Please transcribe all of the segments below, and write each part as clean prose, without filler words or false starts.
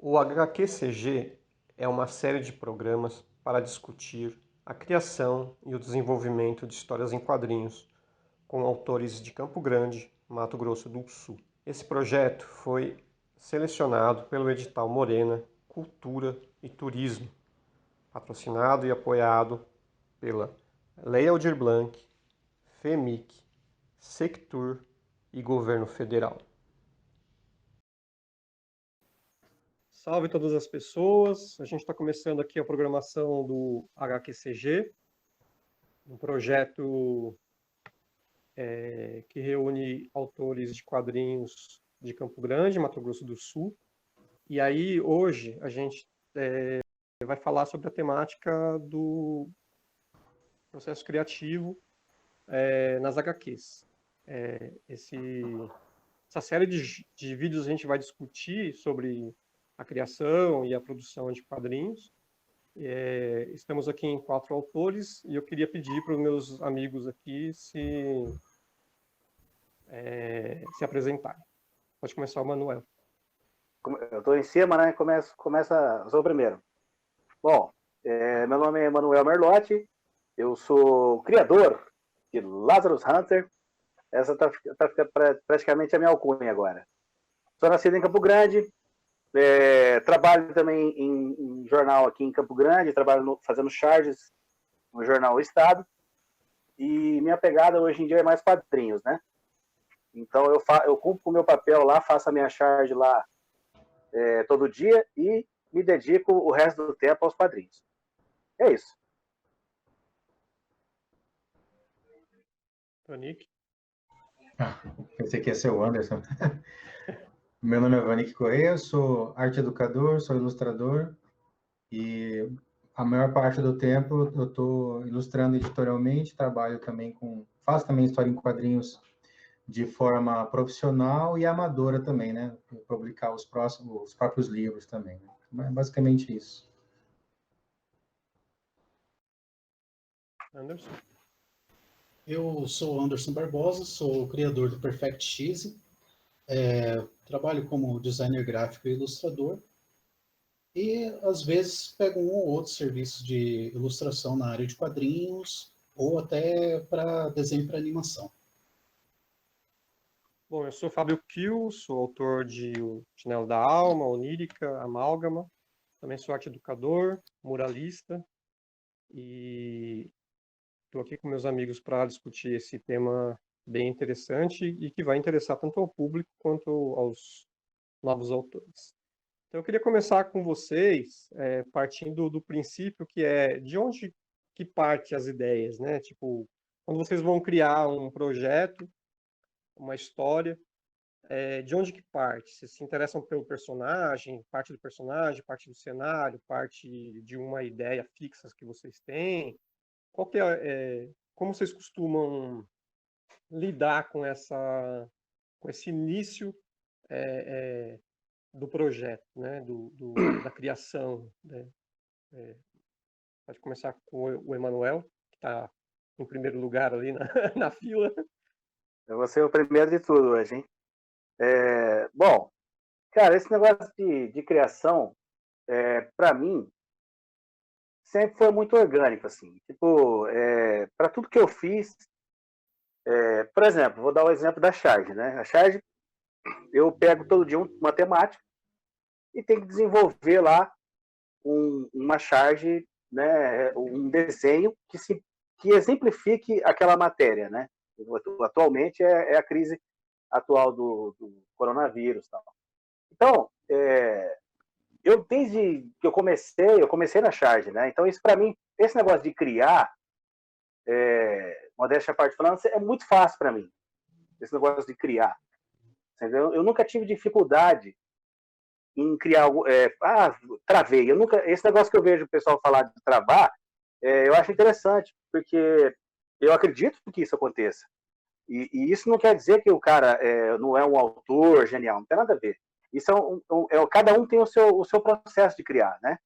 O HQCG é uma série de programas para discutir a criação e o desenvolvimento de histórias em quadrinhos com autores de Campo Grande, Mato Grosso do Sul. Esse projeto foi selecionado pelo edital Morena Cultura e Turismo, patrocinado e apoiado pela Lei Aldir Blanc, FEMIC, Sectur e Governo Federal. Salve todas as pessoas! A gente está começando aqui a programação do HQCG, um projeto que reúne autores de quadrinhos de Campo Grande, Mato Grosso do Sul. E aí, hoje, a gente vai falar sobre a temática do processo criativo nas HQs. Essa série de vídeos a gente vai discutir sobre a criação e a produção de quadrinhos. Estamos aqui em 4 autores e eu queria pedir para os meus amigos aqui se apresentarem. Pode começar o Manuel. Eu estou em cima, né? Começa, sou o primeiro. Bom, meu nome é Manuel Merlotti, eu sou criador de Lazarus Hunter. Essa tá ficando praticamente a minha alcunha agora. Sou nascido em Campo Grande, trabalho também em jornal aqui em Campo Grande, trabalho fazendo charges no jornal O Estado, e minha pegada hoje em dia é mais quadrinhos, né? Então eu cumpro o meu papel lá, faço a minha charge lá todo dia e me dedico o resto do tempo aos quadrinhos. É isso. Tonique. Pensei que ia ser o Anderson. Meu nome é Vanik Correia, sou arte educador, sou ilustrador e a maior parte do tempo eu estou ilustrando editorialmente, faço também história em quadrinhos de forma profissional e amadora também, né? Publicar os próprios livros também. Né? É basicamente isso. Anderson. Eu sou Anderson Barbosa, sou o criador do Perfect X, trabalho como designer gráfico e ilustrador, e às vezes pego um ou outro serviço de ilustração na área de quadrinhos, ou até para desenho para animação. Bom, eu sou Fábio Kiel, sou autor de O Chinelo da Alma, Onírica, Amálgama. Também sou arte educador, muralista e estou aqui com meus amigos para discutir esse tema bem interessante e que vai interessar tanto ao público quanto aos novos autores. Então, eu queria começar com vocês, partindo do princípio que é de onde que parte as ideias, né? Tipo, quando vocês vão criar um projeto, uma história, de onde que parte? Vocês se interessam pelo personagem, parte do cenário, parte de uma ideia fixa que vocês têm? Qual que como vocês costumam lidar com esse início do projeto, né? Da criação, né? Pode começar com o Emanuel, que está em primeiro lugar ali na, na fila. Eu vou ser o primeiro de tudo hoje, hein? Bom, cara, esse negócio de criação, para mim, sempre foi muito orgânico, assim. Tipo, para tudo que eu fiz, por exemplo, vou dar o exemplo da charge, né? A charge, eu pego todo dia uma temática e tenho que desenvolver lá uma charge, né? Um desenho que exemplifique aquela matéria, né? Atualmente é a crise atual do coronavírus, tal. Então, eu desde que eu comecei na charge, né? Então isso para mim, esse negócio de criar, modéstia à parte falando, é muito fácil para mim. Esse negócio de criar, entendeu? Eu nunca tive dificuldade em criar algo. Travei. Esse negócio que eu vejo o pessoal falar de travar, eu acho interessante, porque eu acredito que isso aconteça. E isso não quer dizer que o cara não é um autor genial, não tem nada a ver. Isso cada um tem o seu processo de criar, né?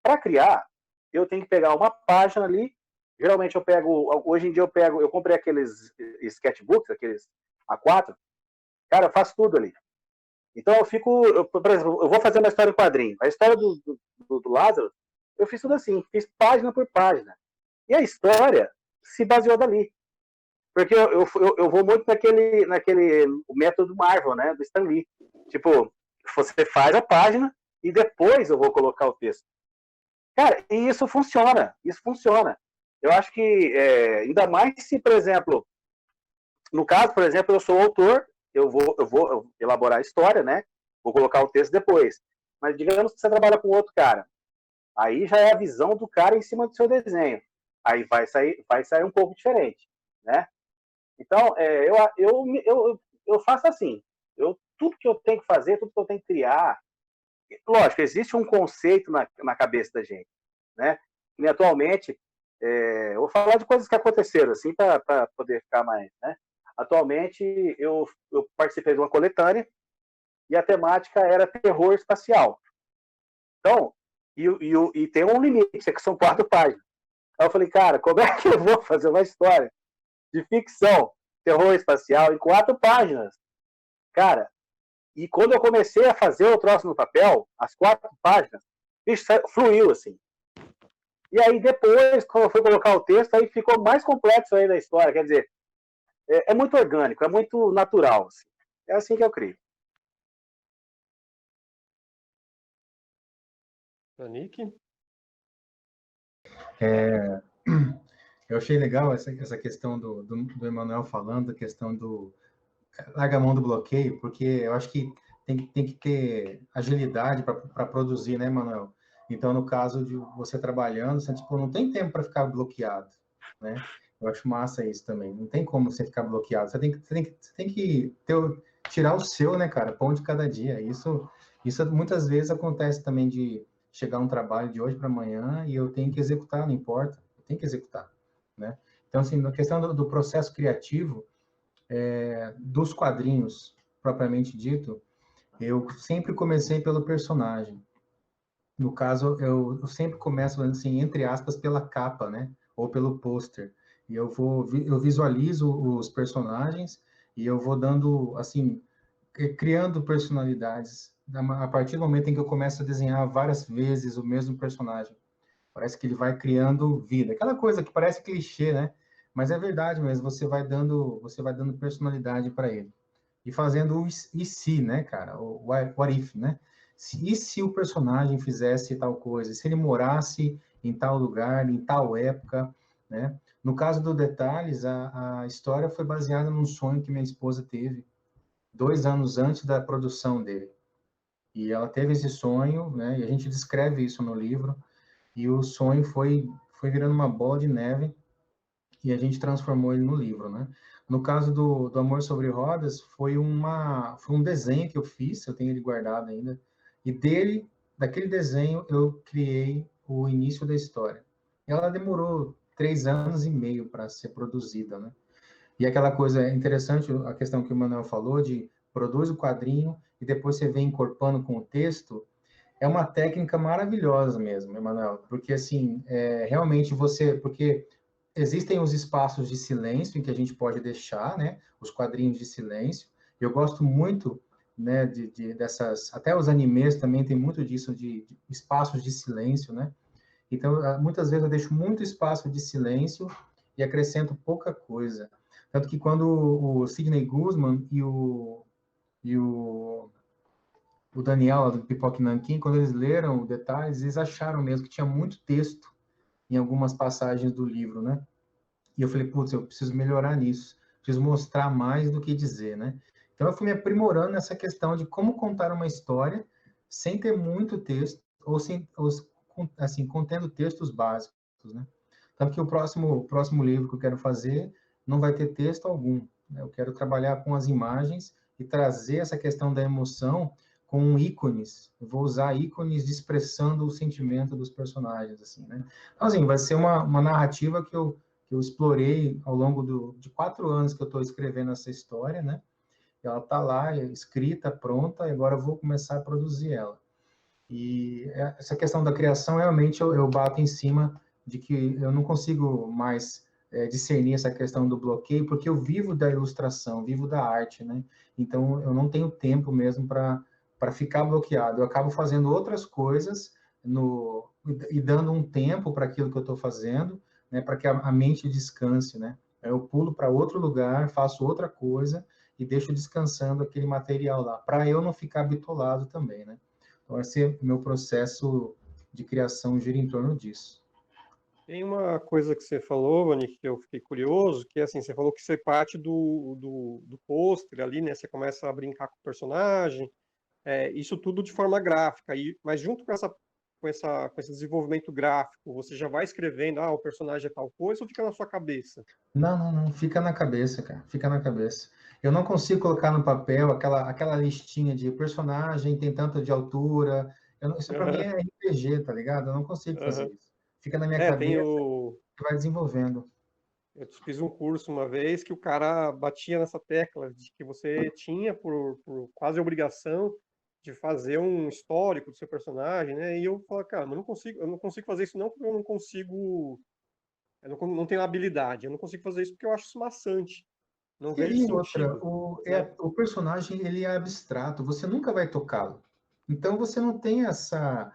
Para criar, eu tenho que pegar uma página ali. Geralmente hoje em dia eu comprei aqueles sketchbooks, aqueles A4. Cara, eu faço tudo ali. Então por exemplo, eu vou fazer uma história em quadrinho. A história do Lázaro, eu fiz tudo assim, fiz página por página. E a história se baseou dali. Porque eu vou muito naquele o método Marvel, né, do Stan Lee. Tipo, você faz a página e depois eu vou colocar o texto. Cara, e isso funciona. Eu acho que, ainda mais se, por exemplo, no caso, por exemplo, eu sou autor, eu vou elaborar a história, né? Vou colocar o texto depois. Mas digamos que você trabalha com outro cara. Aí já é a visão do cara em cima do seu desenho. Aí vai sair um pouco diferente, né? Então, eu faço assim. Tudo que eu tenho que fazer, tudo que eu tenho que criar. Lógico, existe um conceito na cabeça da gente, né? E atualmente, eu vou falar de coisas que aconteceram, assim, para poder ficar mais, né? Atualmente, eu participei de uma coletânea e a temática era terror espacial. Então, e tem um limite, que são 4 páginas. Aí eu falei, cara, como é que eu vou fazer uma história de ficção, terror espacial, em 4 páginas? Cara, e quando eu comecei a fazer o troço no papel, as 4 páginas, bicho, fluiu, assim. E aí depois, quando eu fui colocar o texto, aí ficou mais complexo ainda a história. Quer dizer, é muito orgânico, é muito natural. Assim. É assim que eu crio. Nick? Eu achei legal essa questão do Emanuel falando, a questão do larga a mão do bloqueio, porque eu acho que tem que ter agilidade para produzir, né, Emanuel? Então, no caso de você trabalhando, você tipo, não tem tempo para ficar bloqueado, né? Eu acho massa isso também. Não tem como você ficar bloqueado. Você tem que tirar o seu, né, cara? Pão de cada dia. Isso muitas vezes acontece também de chegar um trabalho de hoje para amanhã e eu tenho que executar, não importa. Eu tenho que executar, né? Então, assim, na questão do processo criativo, dos quadrinhos, propriamente dito, eu sempre comecei pelo personagem. No caso, eu sempre começo, assim, entre aspas, pela capa, né? Ou pelo pôster. E eu visualizo os personagens e eu vou dando, assim, criando personalidades. A partir do momento em que eu começo a desenhar várias vezes o mesmo personagem. Parece que ele vai criando vida. Aquela coisa que parece clichê, né? Mas é verdade mesmo, você vai dando personalidade para ele. E fazendo o e se, né, cara? O what if, né? E se o personagem fizesse tal coisa? Se ele morasse em tal lugar, em tal época, né? No caso do Detalhes, a história foi baseada num sonho que minha esposa teve 2 anos antes da produção dele. E ela teve esse sonho, né? E a gente descreve isso no livro. E o sonho foi virando uma bola de neve e a gente transformou ele no livro, né? No caso do Amor Sobre Rodas, foi um desenho que eu fiz, eu tenho ele guardado ainda, e daquele desenho, eu criei o início da história. Ela demorou 3 anos e meio para ser produzida, né? E aquela coisa interessante, a questão que o Manuel falou, de produz o quadrinho e depois você vem encorpando com o texto, é uma técnica maravilhosa mesmo, Emanuel, porque assim, realmente porque existem os espaços de silêncio em que a gente pode deixar, né, os quadrinhos de silêncio. Eu gosto muito, né, dessas, até os animes também tem muito disso de espaços de silêncio, né? Então, muitas vezes eu deixo muito espaço de silêncio e acrescento pouca coisa. Tanto que quando o Sidney Guzman e o Daniel, do Pipoque Nanquim, quando eles leram Detalhes, eles acharam mesmo que tinha muito texto em algumas passagens do livro, né? E eu falei, putz, eu preciso melhorar nisso, preciso mostrar mais do que dizer, né? Então eu fui me aprimorando nessa questão de como contar uma história sem ter muito texto, assim, contendo textos básicos, né? Tanto que o próximo livro que eu quero fazer não vai ter texto algum, né? Eu quero trabalhar com as imagens e trazer essa questão da emoção com ícones. Eu vou usar ícones expressando o sentimento dos personagens, assim, né? Então, assim, vai ser uma narrativa que eu explorei ao longo de 4 anos que eu estou escrevendo essa história, né? Ela está lá, escrita, pronta, e agora eu vou começar a produzir ela. E essa questão da criação, realmente, eu bato em cima de que eu não consigo mais discernir essa questão do bloqueio, porque eu vivo da ilustração, vivo da arte, né? Então, eu não tenho tempo mesmo para para ficar bloqueado. Eu acabo fazendo outras coisas e dando um tempo para aquilo que eu estou fazendo, né, para que a mente descanse, né? Eu pulo para outro lugar, faço outra coisa e deixo descansando aquele material lá, para eu não ficar bitolado também, né? Então, esse é o meu processo de criação gira em torno disso. Tem uma coisa que você falou, Vani, que eu fiquei curioso, que é assim, você falou que você parte do pôster ali, né? Você começa a brincar com o personagem, isso tudo de forma gráfica, mas junto com esse desenvolvimento gráfico, você já vai escrevendo, o personagem é tal coisa, ou fica na sua cabeça? Não, fica na cabeça, cara, fica na cabeça. Eu não consigo colocar no papel aquela listinha de personagem tem tanto de altura. Isso para mim Aham, é RPG, tá ligado? Eu não consigo fazer aham. isso. Fica na minha Tem cabeça e vai desenvolvendo. eu fiz um curso uma vez que o cara batia nessa tecla de que você tinha por quase obrigação de fazer um histórico do seu personagem, né? E eu falo, cara, mas eu não consigo fazer isso não porque eu não consigo, não tenho habilidade, eu não consigo fazer isso porque eu acho isso maçante, não vejo E outra, sentido, né? o personagem ele é abstrato, você nunca vai tocá-lo. Então você não tem essa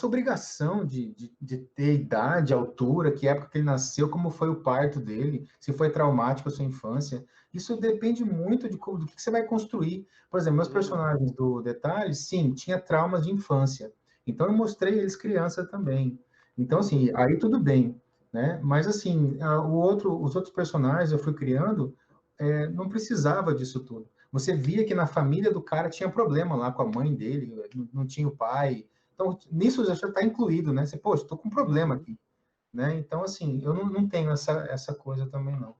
obrigação de ter idade, altura, que época que ele nasceu, como foi o parto dele, se foi traumático a sua infância. Isso depende muito do que você vai construir. Por exemplo, meus Uhum, personagens do Detalhe, sim, tinha traumas de infância. Então eu mostrei eles criança também. Então, assim, uhum, aí tudo bem, né? Mas, assim, os outros personagens eu fui criando não precisava disso tudo. Você via que na família do cara tinha problema lá com a mãe dele, não tinha o pai. Então, nisso já está incluído, né? Você, poxa, estou com um problema uhum. aqui, né? Então, assim, eu não tenho essa coisa também, não.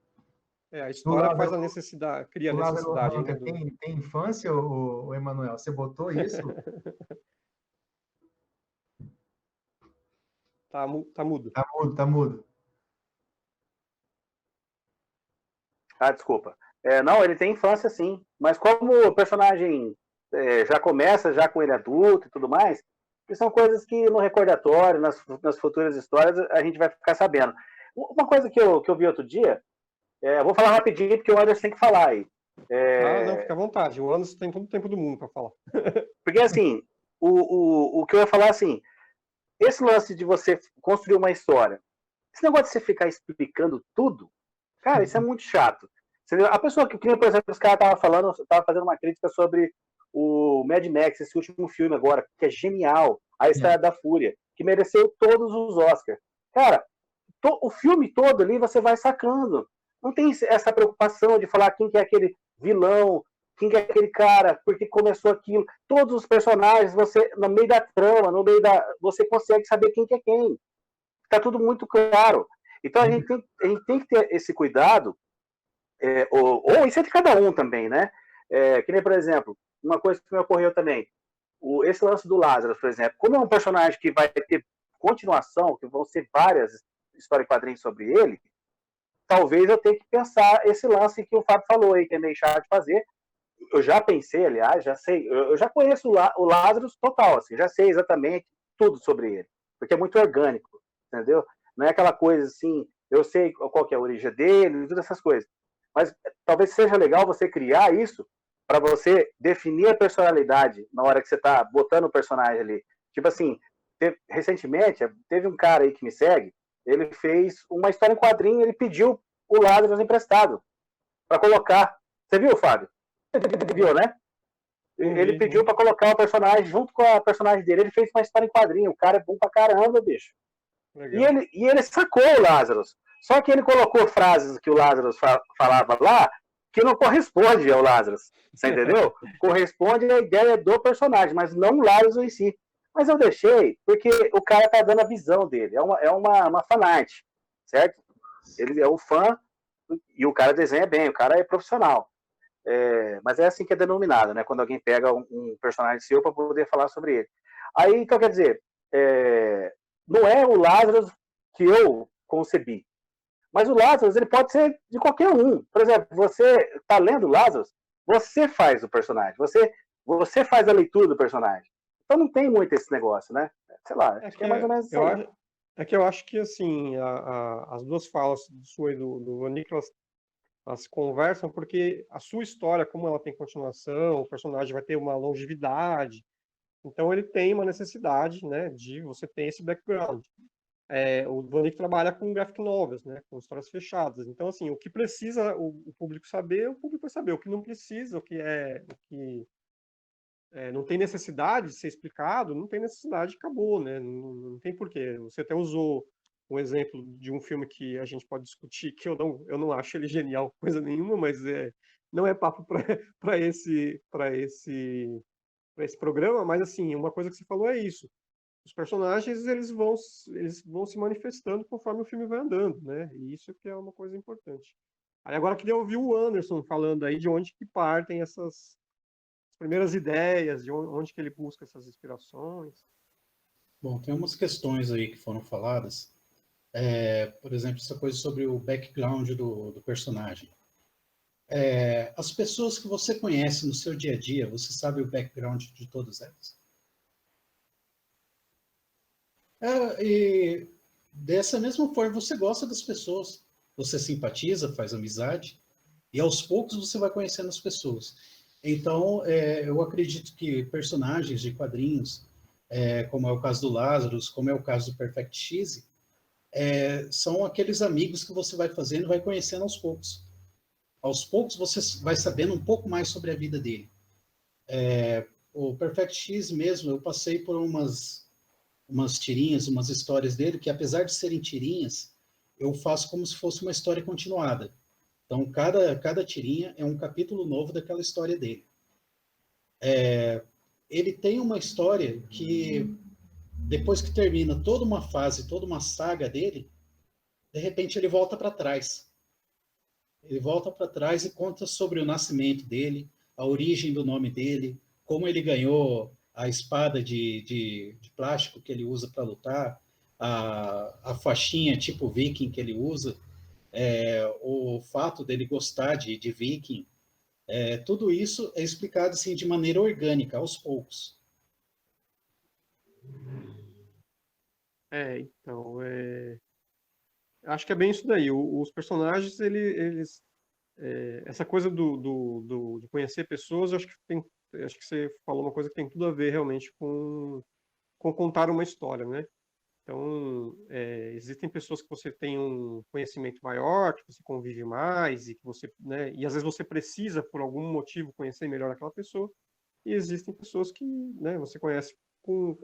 A O história faz Lázaro, a necessidade, cria a o Lázaro necessidade, né, Hunter tem infância, o Emanuel? Você botou isso? tá mudo. Tá mudo, tá mudo. Ah, desculpa. Não, ele tem infância sim, mas como o personagem já começa já com ele adulto e tudo mais, que são coisas que no recordatório, nas futuras histórias, a gente vai ficar sabendo. Uma coisa que eu vi outro dia, eu vou falar rapidinho porque o Anderson tem que falar aí. Ah, não, fica à vontade, o Anderson tem todo o tempo do mundo para falar. Porque assim, o que eu ia falar assim, esse lance de você construir uma história, esse negócio de você ficar explicando tudo, cara, isso é muito chato. A pessoa que, por exemplo, os caras estavam fazendo uma crítica sobre o Mad Max, esse último filme agora, que é genial, A É. Estrada da Fúria, que mereceu todos os Oscars. Cara, o filme todo ali você vai sacando. Não tem essa preocupação de falar quem que é aquele vilão, quem que é aquele cara, porque começou aquilo. Todos os personagens, você, no meio da trama, você consegue saber quem que é quem. Está tudo muito claro. Então a gente tem que ter esse cuidado, ou isso é de cada um também, né? Que nem, por exemplo, uma coisa que me ocorreu também, esse lance do Lázaro, por exemplo, como é um personagem que vai ter continuação, que vão ser várias histórias e quadrinhos sobre ele, talvez eu tenha que pensar esse lance que o Fábio falou aí, que é meio chato de fazer. Eu já pensei, aliás, já sei, eu já conheço o Lázaro total, assim, já sei exatamente tudo sobre ele, porque é muito orgânico, entendeu? Não é aquela coisa assim, eu sei qual que é a origem dele, todas essas coisas. Mas talvez seja legal você criar isso para você definir a personalidade na hora que você está botando o personagem ali. Tipo assim, recentemente, teve um cara aí que me segue, ele fez uma história em quadrinho, ele pediu o Lázaro emprestado para colocar. Você viu, Fábio? Você viu, né? Não Ele vi, pediu não. para colocar o personagem junto com a personagem dele. Ele fez uma história em quadrinho. O cara é bom pra caramba, bicho. Legal. E ele sacou o Lázaro. Só que ele colocou frases que o Lázaro falava lá que não corresponde ao Lázaro. Você entendeu? Corresponde à ideia do personagem, mas não o Lázaro em si. Mas eu deixei porque o cara tá dando a visão dele. É uma fanart, certo? Ele é o fã e o cara desenha bem, o cara é profissional. Mas é assim que é denominado, né? Quando alguém pega um personagem seu para poder falar sobre ele. Aí, então, quer dizer, não é o Lázaro que eu concebi. Mas o Lázaro, ele pode ser de qualquer um. Por exemplo, você está lendo o Lázaro, você faz o personagem, você faz a leitura do personagem. Então não tem muito esse negócio, né? Sei lá, É acho que que é mais ou menos isso eu aí. acho, é que eu acho que assim, as duas falas sua e do Nicolas elas conversam porque a sua história, como ela tem continuação, o personagem vai ter uma longevidade, então ele tem uma necessidade, né, de você ter esse background. O Vanik trabalha com graphic novels, né, com histórias fechadas. Então, assim, o que precisa o público saber, o público vai saber. O que não precisa, o que não tem necessidade de ser explicado, não tem necessidade, acabou, né? Não tem porquê. Você até usou um exemplo de um filme que a gente pode discutir, que eu não acho ele genial, coisa nenhuma, mas não é papo para esse programa, mas assim, uma coisa que você falou é isso. Os personagens eles vão se manifestando conforme o filme vai andando, né? E isso que é uma coisa importante. Aí agora eu queria ouvir o Anderson falando aí de onde que partem essas primeiras ideias, de onde que ele busca essas inspirações. Bom, tem umas questões aí que foram faladas. Por exemplo, essa coisa sobre o background do personagem. As pessoas que você conhece no seu dia a dia, você sabe o background de todas elas? E dessa mesma forma, você gosta das pessoas. Você simpatiza, faz amizade, e aos poucos você vai conhecendo as pessoas. Então, eu acredito que personagens de quadrinhos, como é o caso do Lazarus, como é o caso do Perfect Cheese, são aqueles amigos que você vai fazendo, vai conhecendo aos poucos. Aos poucos você vai sabendo um pouco mais sobre a vida dele. O Perfect X mesmo, eu passei por umas tirinhas, umas histórias dele, que apesar de serem tirinhas, eu faço como se fosse uma história continuada. Então, cada tirinha é um capítulo novo daquela história dele. Ele tem uma história que, depois que termina toda uma fase, toda uma saga dele, de repente ele volta para trás. Ele volta para trás e conta sobre o nascimento dele, a origem do nome dele, como ele ganhou a espada de plástico que ele usa para lutar, a faixinha tipo viking que ele usa, o fato dele gostar de viking. Tudo isso é explicado assim, de maneira orgânica, aos poucos. Então, acho que é bem isso daí. Os personagens, eles essa coisa de conhecer pessoas, acho que você falou uma coisa que tem tudo a ver realmente com contar uma história, né? Então, existem pessoas que você tem um conhecimento maior, que você convive mais e que você, né, e às vezes você precisa por algum motivo conhecer melhor aquela pessoa. E existem pessoas que, né, você conhece com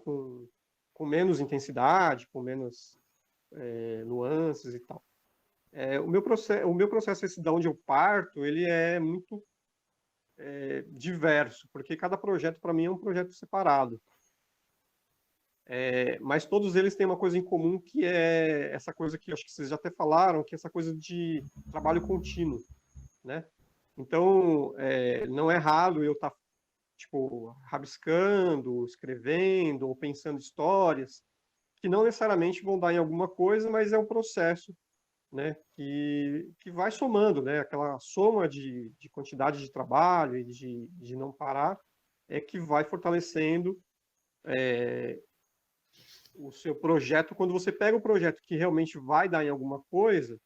menos intensidade, com menos nuances e tal. O meu processo esse da onde eu parto, ele é muito diverso, porque cada projeto para mim é um projeto separado. Mas todos eles têm uma coisa em comum, que é essa coisa que acho que vocês já até falaram, que é essa coisa de trabalho contínuo, né? Então, não é raro eu estar tipo rabiscando, escrevendo ou pensando histórias que não necessariamente vão dar em alguma coisa, mas é um processo, né, que vai somando, né? Aquela soma de quantidade de trabalho e de não parar é que vai fortalecendo o seu projeto. Quando você pega o projeto que realmente vai dar em alguma coisa,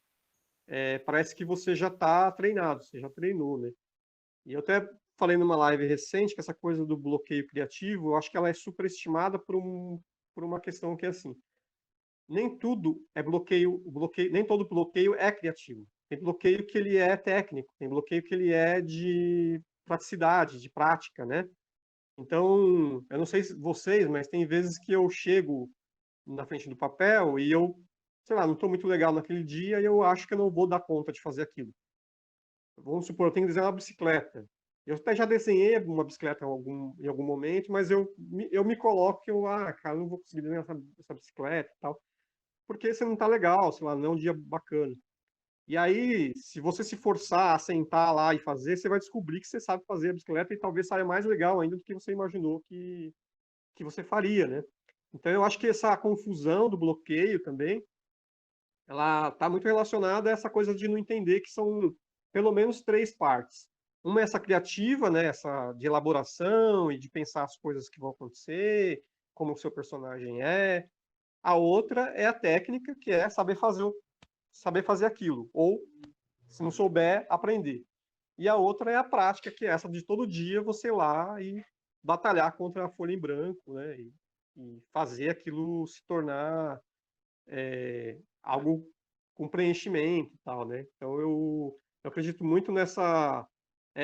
parece que você já está treinado, você já treinou, né? E eu até falei numa live recente que essa coisa do bloqueio criativo, eu acho que ela é superestimada por uma questão que é assim, nem tudo é bloqueio, nem todo bloqueio é criativo. Tem bloqueio que ele é técnico, tem bloqueio que ele é de praticidade, de prática, né? Então, eu não sei se vocês, mas tem vezes que eu chego na frente do papel e eu, sei lá, não estou muito legal naquele dia e eu acho que eu não vou dar conta de fazer aquilo. Vamos supor, eu tenho que desenhar uma bicicleta. Eu até já desenhei uma bicicleta em algum momento, mas eu me coloco que cara, eu não vou conseguir desenhar essa bicicleta e tal, porque você não está legal, sei lá, não é um dia bacana. E aí, se você se forçar a sentar lá e fazer, você vai descobrir que você sabe fazer a bicicleta e talvez saia mais legal ainda do que você imaginou que você faria, né? Então, eu acho que essa confusão do bloqueio também, ela está muito relacionada a essa coisa de não entender que são pelo menos três partes. Uma é essa criativa, né, essa de elaboração e de pensar as coisas que vão acontecer, como o seu personagem é. A outra é a técnica, que é saber fazer aquilo, ou se não souber, aprender. E a outra é a prática, que é essa de todo dia você ir lá e batalhar contra a folha em branco, né? E fazer aquilo se tornar algo com preenchimento e tal, né? Então eu acredito muito nessa.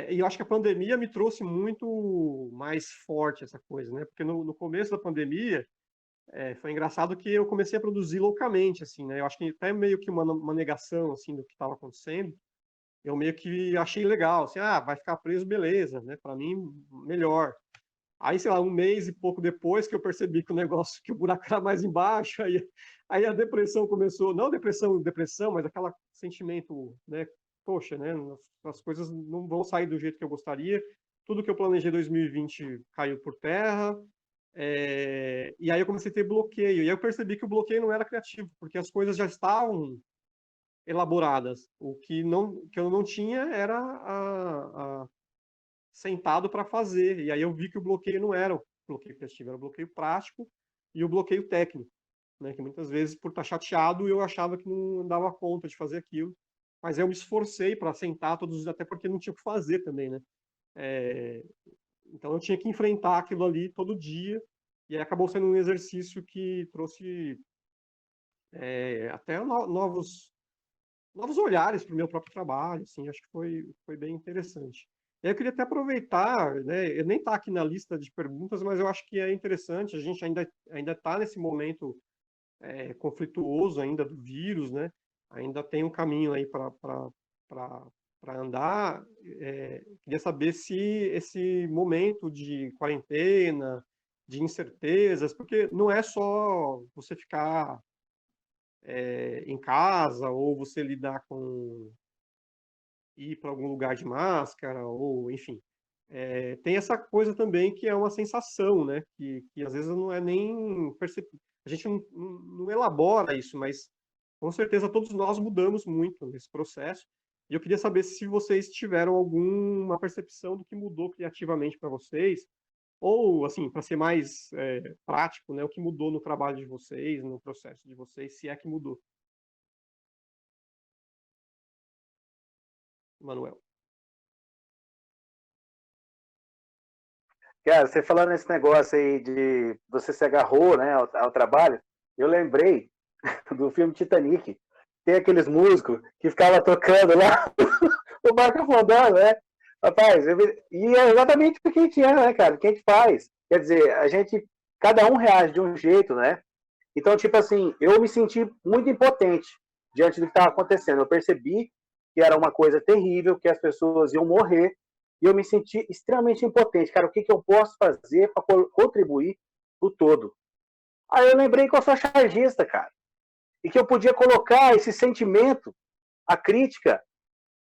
E eu acho que a pandemia me trouxe muito mais forte essa coisa, né? Porque no começo da pandemia foi engraçado que eu comecei a produzir loucamente, assim, né? Eu acho que até meio que uma negação assim do que estava acontecendo. Eu meio que achei legal, assim, vai ficar preso, beleza, né? Para mim, melhor. Aí, sei lá, um mês e pouco depois que eu percebi que o negócio, que o buraco era mais embaixo, aí a depressão começou, não depressão, mas aquele sentimento, né? Poxa, né? As coisas não vão sair do jeito que eu gostaria. Tudo que eu planejei em 2020 caiu por terra. E aí eu comecei a ter bloqueio. E aí eu percebi que o bloqueio não era criativo, porque as coisas já estavam elaboradas. O que eu não tinha era sentado para fazer. E aí eu vi que o bloqueio não era o bloqueio criativo, era o bloqueio prático e o bloqueio técnico, né? Que muitas vezes, por estar chateado, eu achava que não dava conta de fazer aquilo. Mas eu me esforcei para sentar todos os dias, até porque não tinha o que fazer também, né? Então eu tinha que enfrentar aquilo ali todo dia. E aí acabou sendo um exercício que trouxe até novos olhares para o meu próprio trabalho, assim, acho que foi bem interessante. E aí eu queria até aproveitar, né, eu nem está aqui na lista de perguntas, mas eu acho que é interessante, a gente ainda está nesse momento conflituoso ainda do vírus, né, ainda tem um caminho aí para andar. Queria saber se esse momento de quarentena, de incertezas, porque não é só você ficar em casa, ou você lidar com ir para algum lugar de máscara, ou enfim. Tem essa coisa também que é uma sensação, né? Que às vezes não é nem a gente não elabora isso, mas com certeza todos nós mudamos muito nesse processo. E eu queria saber se vocês tiveram alguma percepção do que mudou criativamente para vocês, ou, assim, para ser mais prático, né? O que mudou no trabalho de vocês, no processo de vocês, se é que mudou. Manuel. Cara, você falando nesse negócio aí de você se agarrou, né, ao trabalho, eu lembrei do filme Titanic. Tem aqueles músicos que ficavam tocando lá, o barco afundando, né? Rapaz, e é exatamente o que a gente é, né, cara? O que a gente faz. Quer dizer, cada um reage de um jeito, né? Então, tipo assim, eu me senti muito impotente diante do que estava acontecendo. Eu percebi que era uma coisa terrível, que as pessoas iam morrer, e eu me senti extremamente impotente. Cara, o que eu posso fazer para contribuir para o todo? Aí eu lembrei que eu sou chargista, cara, e que eu podia colocar esse sentimento, a crítica,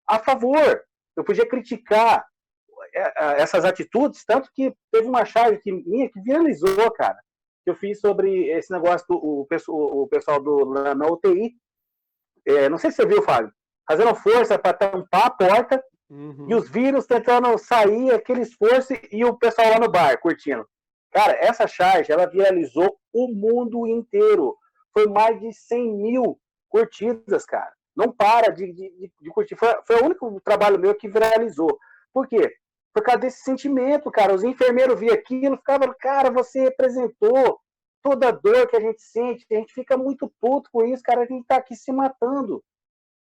a favor. Eu podia criticar essas atitudes, tanto que teve uma charge minha que viralizou, cara, que eu fiz sobre esse negócio do o pessoal na UTI. Não sei se você viu, Fábio, fazendo força para tampar a porta, e os vírus tentando sair, aquele esforço, e o pessoal lá no bar, curtindo. Cara, essa charge, ela viralizou o mundo inteiro. Foi mais de 100 mil curtidas, cara. Não para de curtir. Foi o único trabalho meu que viralizou. Por quê? Por causa desse sentimento, cara. Os enfermeiros viam aquilo, ficavam, cara, você representou toda a dor que a gente sente, a gente fica muito puto com isso, cara, a gente tá aqui se matando.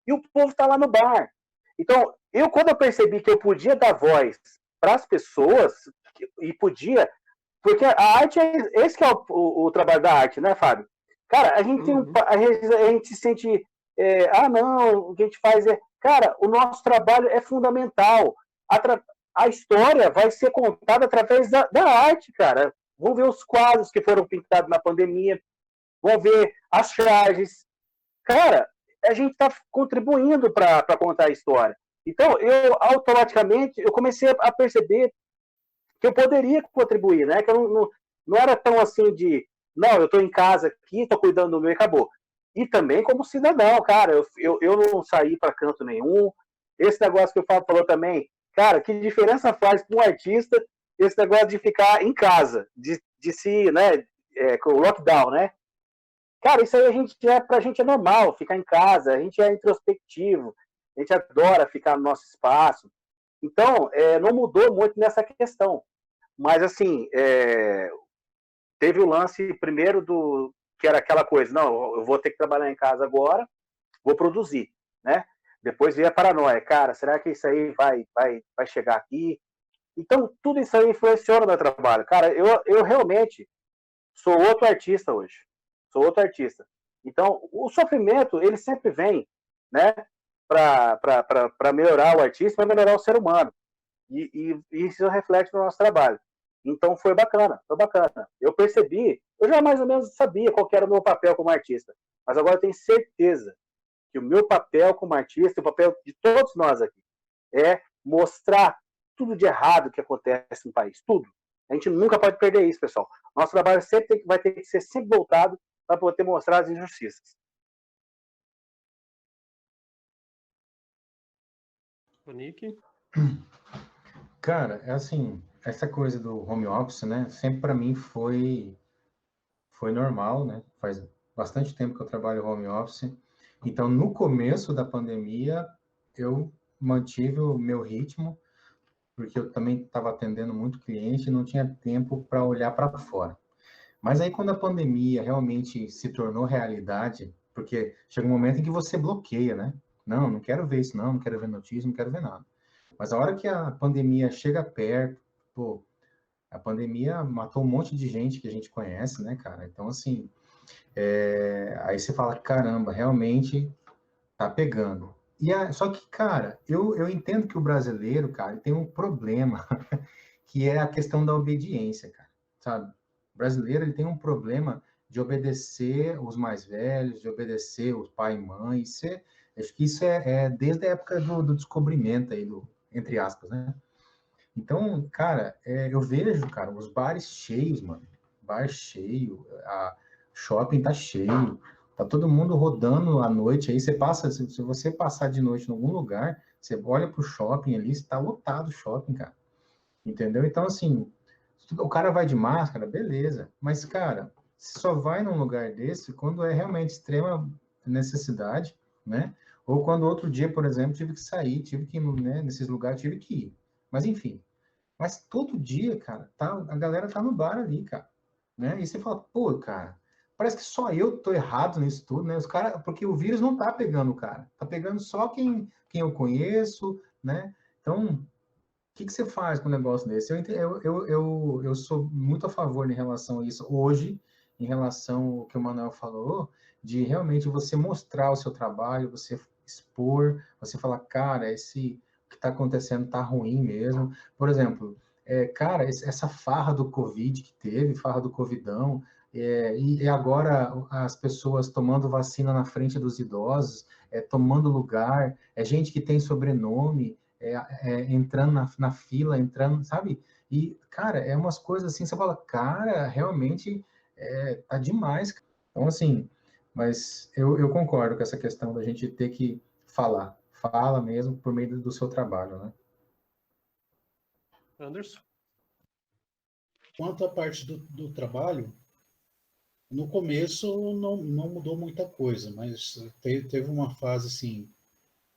E o povo tá lá no bar. Então, quando eu percebi que eu podia dar voz para as pessoas, e podia, porque a arte, esse que é o trabalho da arte, né, Fábio? Cara, a gente, a gente se sente, não, o que a gente faz é... Cara, o nosso trabalho é fundamental. A história vai ser contada através da arte, cara. Vão ver os quadros que foram pintados na pandemia, vão ver as charges. Cara, a gente está contribuindo para contar a história. Então, eu automaticamente eu comecei a perceber que eu poderia contribuir, né? Que eu não era tão assim de, não, eu estou em casa aqui, estou cuidando do meu e acabou. E também como cidadão, cara, eu não saí para canto nenhum. Esse negócio que o Fábio falou também, cara, que diferença faz para um artista esse negócio de ficar em casa, de se, né, com o lockdown, né? Cara, isso aí pra gente é normal, ficar em casa, a gente é introspectivo, a gente adora ficar no nosso espaço. Então, não mudou muito nessa questão. Mas, assim, teve o lance primeiro que era aquela coisa, não, eu vou ter que trabalhar em casa agora, vou produzir, né? Depois veio a paranoia, cara, será que isso aí vai chegar aqui? Então, tudo isso aí influenciou no meu trabalho. Cara, eu realmente sou outro artista hoje. Sou outro artista. Então, o sofrimento, ele sempre vem, né, para melhorar o artista, para melhorar o ser humano. E isso reflete no nosso trabalho. Então, foi bacana, foi bacana. Eu percebi, eu já mais ou menos sabia qual era o meu papel como artista, mas agora eu tenho certeza que o meu papel como artista, o papel de todos nós aqui, é mostrar tudo de errado que acontece no país, tudo. A gente nunca pode perder isso, pessoal. Nosso trabalho sempre vai ter que ser sempre voltado para poder mostrar as injustiças. Nick? Cara, é assim, essa coisa do home office, né? Sempre para mim foi normal, né? Faz bastante tempo que eu trabalho home office. Então, no começo da pandemia, eu mantive o meu ritmo, porque eu também estava atendendo muito cliente e não tinha tempo para olhar para fora. Mas aí, quando a pandemia realmente se tornou realidade, porque chega um momento em que você bloqueia, né? Não quero ver isso, não quero ver notícia, não quero ver nada. Mas a hora que a pandemia chega perto, pô, a pandemia matou um monte de gente que a gente conhece, né, cara? Então, assim, aí você fala, caramba, realmente tá pegando. Só que, cara, eu entendo que o brasileiro, cara, tem um problema, que é a questão da obediência, cara, sabe? O brasileiro, ele tem um problema de obedecer os mais velhos, de obedecer os pai e mãe. Acho que isso é desde a época do descobrimento aí, entre aspas, né? Então, cara, eu vejo, cara, os bares cheios, mano. Bar cheio, a shopping tá cheio, tá todo mundo rodando à noite aí. Você passa, se você passar de noite em algum lugar, você olha pro shopping ali, está lotado o shopping, cara. Entendeu? Então, assim, o cara vai de máscara, beleza. Mas, cara, você só vai num lugar desse quando é realmente extrema necessidade, né? Ou quando outro dia, por exemplo, tive que sair, tive que ir, né, nesses lugares, tive que ir. Mas, enfim. Mas todo dia, cara, a galera tá no bar ali, cara, né? E você fala, pô, cara, parece que só eu tô errado nisso tudo, né? Os cara, porque o vírus não tá pegando o cara, tá pegando só quem eu conheço, né? Então, o que você faz com um negócio desse? Eu sou muito a favor em relação a isso hoje, em relação ao que o Manuel falou, de realmente você mostrar o seu trabalho, você expor, você falar, cara, o que está acontecendo está ruim mesmo. Por exemplo, cara, essa farra do Covid que teve, farra do Covidão, e agora as pessoas tomando vacina na frente dos idosos, tomando lugar, gente que tem sobrenome, entrando na fila, entrando, sabe? E, cara, umas coisas assim, você fala, cara, realmente tá demais. Então, assim, mas eu concordo com essa questão da gente ter que falar. Fala mesmo por meio do seu trabalho, né? Anderson? Quanto à parte do trabalho, no começo não mudou muita coisa, mas teve uma fase assim.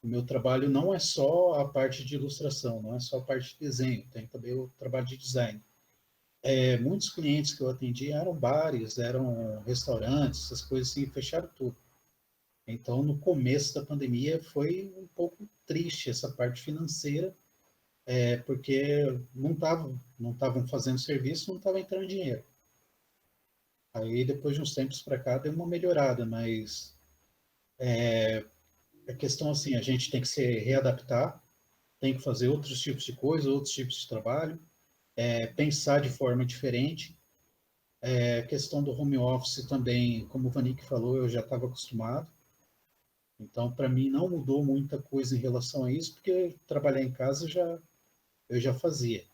O meu trabalho não é só a parte de ilustração, não é só a parte de desenho, tem também o trabalho de design. Muitos clientes que eu atendi eram bares, eram restaurantes, essas coisas assim, fecharam tudo. Então, no começo da pandemia, foi um pouco triste essa parte financeira, porque não estavam fazendo serviço, não estava entrando dinheiro. Aí, depois de uns tempos para cá, deu uma melhorada, mas a questão assim, a gente tem que se readaptar, tem que fazer outros tipos de coisa, outros tipos de trabalho, pensar de forma diferente. A questão do home office também, como o Vanik falou, eu já estava acostumado. Então, para mim, não mudou muita coisa em relação a isso, porque trabalhar em casa eu já fazia.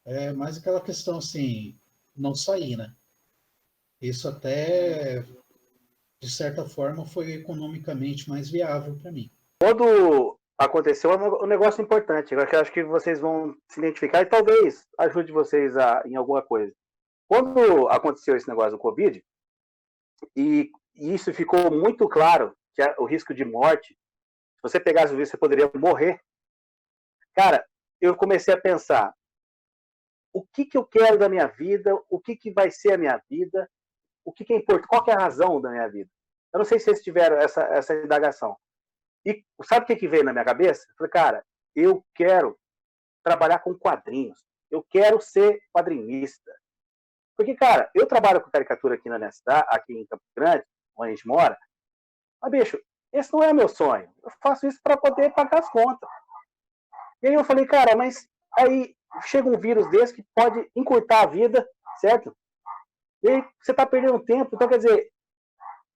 É mais aquela questão assim, não sair, né? Isso até, de certa forma, foi economicamente mais viável para mim. Quando aconteceu um negócio importante, que eu acho que vocês vão se identificar e talvez ajude vocês em alguma coisa. Quando aconteceu esse negócio do Covid, e isso ficou muito claro, que o risco de morte se você pegasse o vírus, você poderia morrer. Cara, eu comecei a pensar, o que eu quero da minha vida, o que vai ser a minha vida, o que é importante, qual que é a razão da minha vida. Eu não sei se vocês tiveram essa indagação. E sabe o que veio na minha cabeça? Eu falei, cara, eu quero trabalhar com quadrinhos. Eu quero ser quadrinista. Porque, cara, eu trabalho com caricatura aqui na minha cidade, aqui em Campo Grande, onde a gente mora. Mas, bicho, esse não é meu sonho. Eu faço isso para poder pagar as contas. E aí eu falei, cara, mas aí chega um vírus desse que pode encurtar a vida, certo? E aí você está perdendo tempo. Então, quer dizer,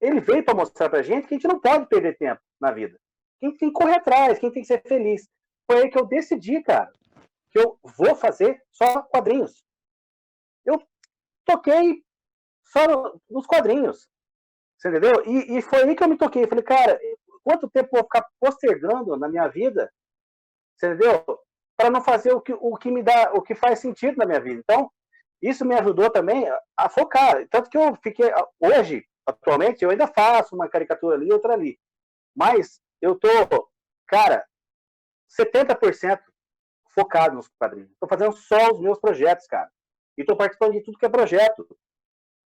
ele veio para mostrar pra gente que a gente não pode perder tempo na vida. Quem tem que correr atrás, quem tem que ser feliz. Foi aí que eu decidi, cara, que eu vou fazer só quadrinhos. Eu toquei só nos quadrinhos. Você entendeu? E foi aí que eu me toquei. Falei, cara, quanto tempo eu vou ficar postergando na minha vida, você entendeu? Para não fazer o que me dá, o que faz sentido na minha vida. Então, isso me ajudou também a focar. Tanto que eu fiquei, hoje, atualmente, eu ainda faço uma caricatura ali, outra ali. Mas eu tô, cara, 70% focado nos quadrinhos. Estou fazendo só os meus projetos, cara. E estou participando de tudo que é projeto.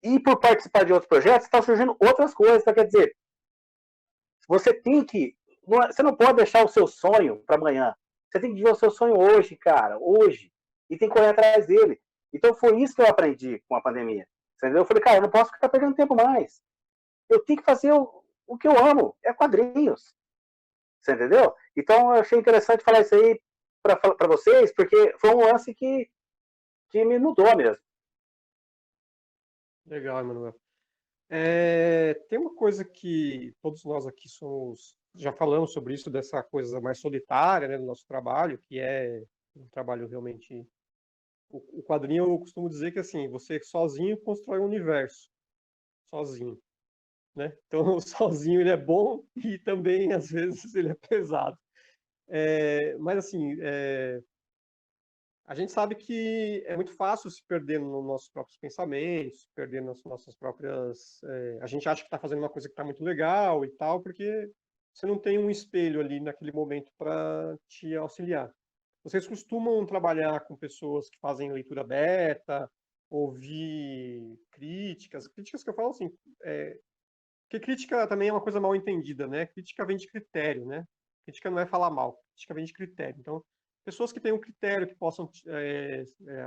E por participar de outros projetos, estão surgindo outras coisas. Então, quer dizer, você tem que... Você não pode deixar o seu sonho para amanhã. Você tem que viver o seu sonho hoje, cara. Hoje. E tem que correr atrás dele. Então, foi isso que eu aprendi com a pandemia. Entendeu? Eu falei, cara, eu não posso ficar perdendo tempo mais. Eu tenho que fazer o que eu amo. É quadrinhos. Você entendeu? Então, eu achei interessante falar isso aí para vocês, porque foi um lance que me mudou mesmo. Legal, Emanuel. Tem uma coisa que todos nós aqui já falamos sobre isso, dessa coisa mais solitária, né, do nosso trabalho, que é um trabalho realmente... O quadrinho, eu costumo dizer que, assim, você sozinho constrói um universo. Sozinho. Né? Então, o sozinho ele é bom e também, às vezes, ele é pesado. Mas, assim, a gente sabe que é muito fácil se perder nos nossos próprios pensamentos, se perder nas nossas próprias... a gente acha que está fazendo uma coisa que está muito legal e tal, porque você não tem um espelho ali naquele momento para te auxiliar. Vocês costumam trabalhar com pessoas que fazem leitura beta, ouvir críticas que eu falo assim... Porque crítica também é uma coisa mal entendida, né? Crítica vem de critério, né? Crítica não é falar mal, crítica vem de critério. Então, pessoas que têm um critério que possam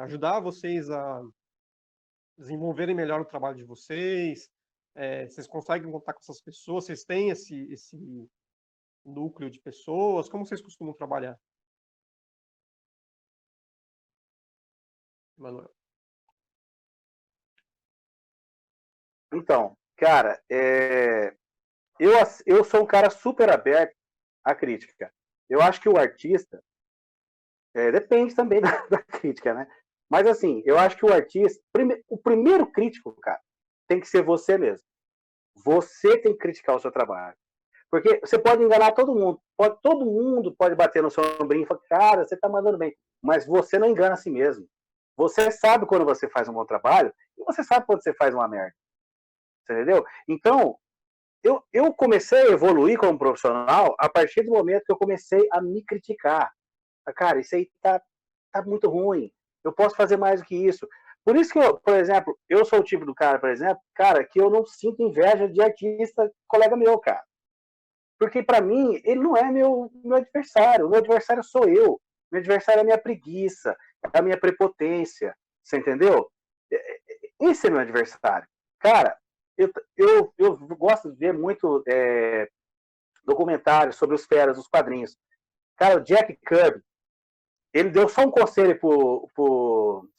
ajudar vocês a desenvolverem melhor o trabalho de vocês, vocês conseguem contar com essas pessoas, vocês têm esse núcleo de pessoas, como vocês costumam trabalhar? Manuel. Então, cara, eu sou um cara super aberto à crítica. Eu acho que o artista depende também da crítica, né? Mas assim, eu acho que o artista, o primeiro crítico, cara, tem que ser você mesmo. Você tem que criticar o seu trabalho. Porque você pode enganar todo mundo. Todo mundo pode bater no seu ombrinho e falar, cara, você tá mandando bem. Mas você não engana a si mesmo. Você sabe quando você faz um bom trabalho e você sabe quando você faz uma merda. Você entendeu? Então, eu comecei a evoluir como profissional a partir do momento que eu comecei a me criticar. Cara, isso aí tá muito ruim. Eu posso fazer mais do que isso. Por isso que eu, por exemplo, eu sou o tipo do cara, por exemplo, cara, que eu não sinto inveja de artista, colega meu, cara. Porque para mim, ele não é meu adversário. O meu adversário sou eu. Meu adversário é a minha preguiça, a minha prepotência. Você entendeu? Esse é meu adversário. Cara, eu gosto de ver muito documentários sobre os feras, os quadrinhos. Cara, o Jack Kirby, ele deu só um conselho como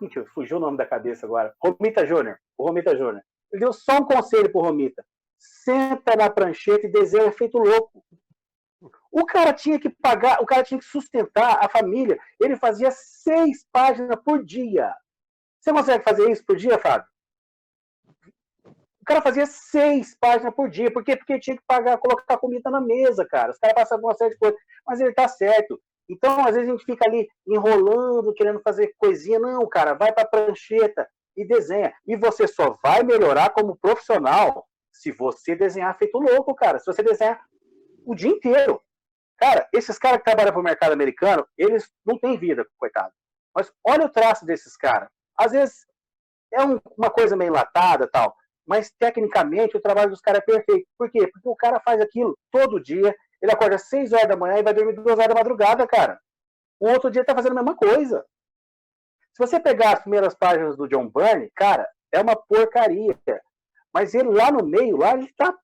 que fugiu o nome da cabeça agora? Romita Jr. O Romita Jr. Ele deu só um conselho pro Romita. Senta na prancheta e desenha feito louco. O cara tinha que pagar, o cara tinha que sustentar a família. Ele fazia 6 páginas por dia. Você consegue fazer isso por dia, Fábio? O cara fazia 6 páginas por dia. Por quê? Porque tinha que pagar, colocar comida na mesa, cara. Os caras passavam uma série de coisas. Mas ele tá certo. Então, às vezes, a gente fica ali enrolando, querendo fazer coisinha. Não, cara, vai pra prancheta e desenha. E você só vai melhorar como profissional se você desenhar feito louco, cara. Se você desenhar o dia inteiro. Cara, esses caras que trabalham pro mercado americano, eles não têm vida, coitado. Mas olha o traço desses caras. Às vezes é uma coisa meio enlatada tal, mas tecnicamente o trabalho dos caras é perfeito. Por quê? Porque o cara faz aquilo todo dia, ele acorda às 6 horas da manhã e vai dormir 2 horas da madrugada, cara. O outro dia tá fazendo a mesma coisa. Se você pegar as primeiras páginas do John Byrne, cara, é uma porcaria. Mas ele lá no meio, lá, ele tá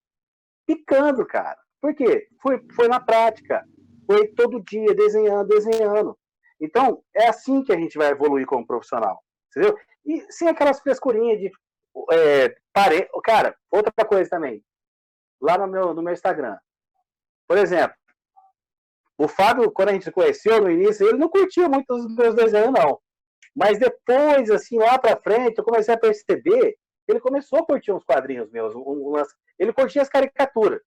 picando, cara. Por quê? Foi na prática. Foi todo dia, desenhando, desenhando. Então, é assim que a gente vai evoluir como profissional. Entendeu? E sem aquelas frescurinhas de... Cara, outra coisa também. Lá no meu Instagram. Por exemplo, o Fábio, quando a gente se conheceu no início, ele não curtia muito os meus desenhos, não. Mas depois, assim, lá pra frente, eu comecei a perceber que ele começou a curtir uns quadrinhos meus. Ele curtia as caricaturas.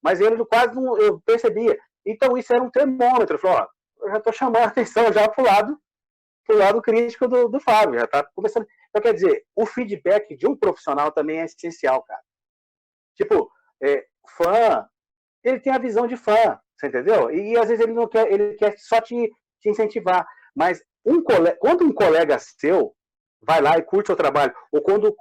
Mas ele quase não... Eu percebia. Então, isso era um termômetro. Eu falei, ó, eu já tô chamando a atenção já pro lado crítico do Fábio. Já tá começando... Então, quer dizer, o feedback de um profissional também é essencial, cara. Tipo, fã, ele tem a visão de fã, você entendeu? E às vezes ele não quer, ele quer só te incentivar. Mas quando um colega seu vai lá e curte o seu trabalho, ou quando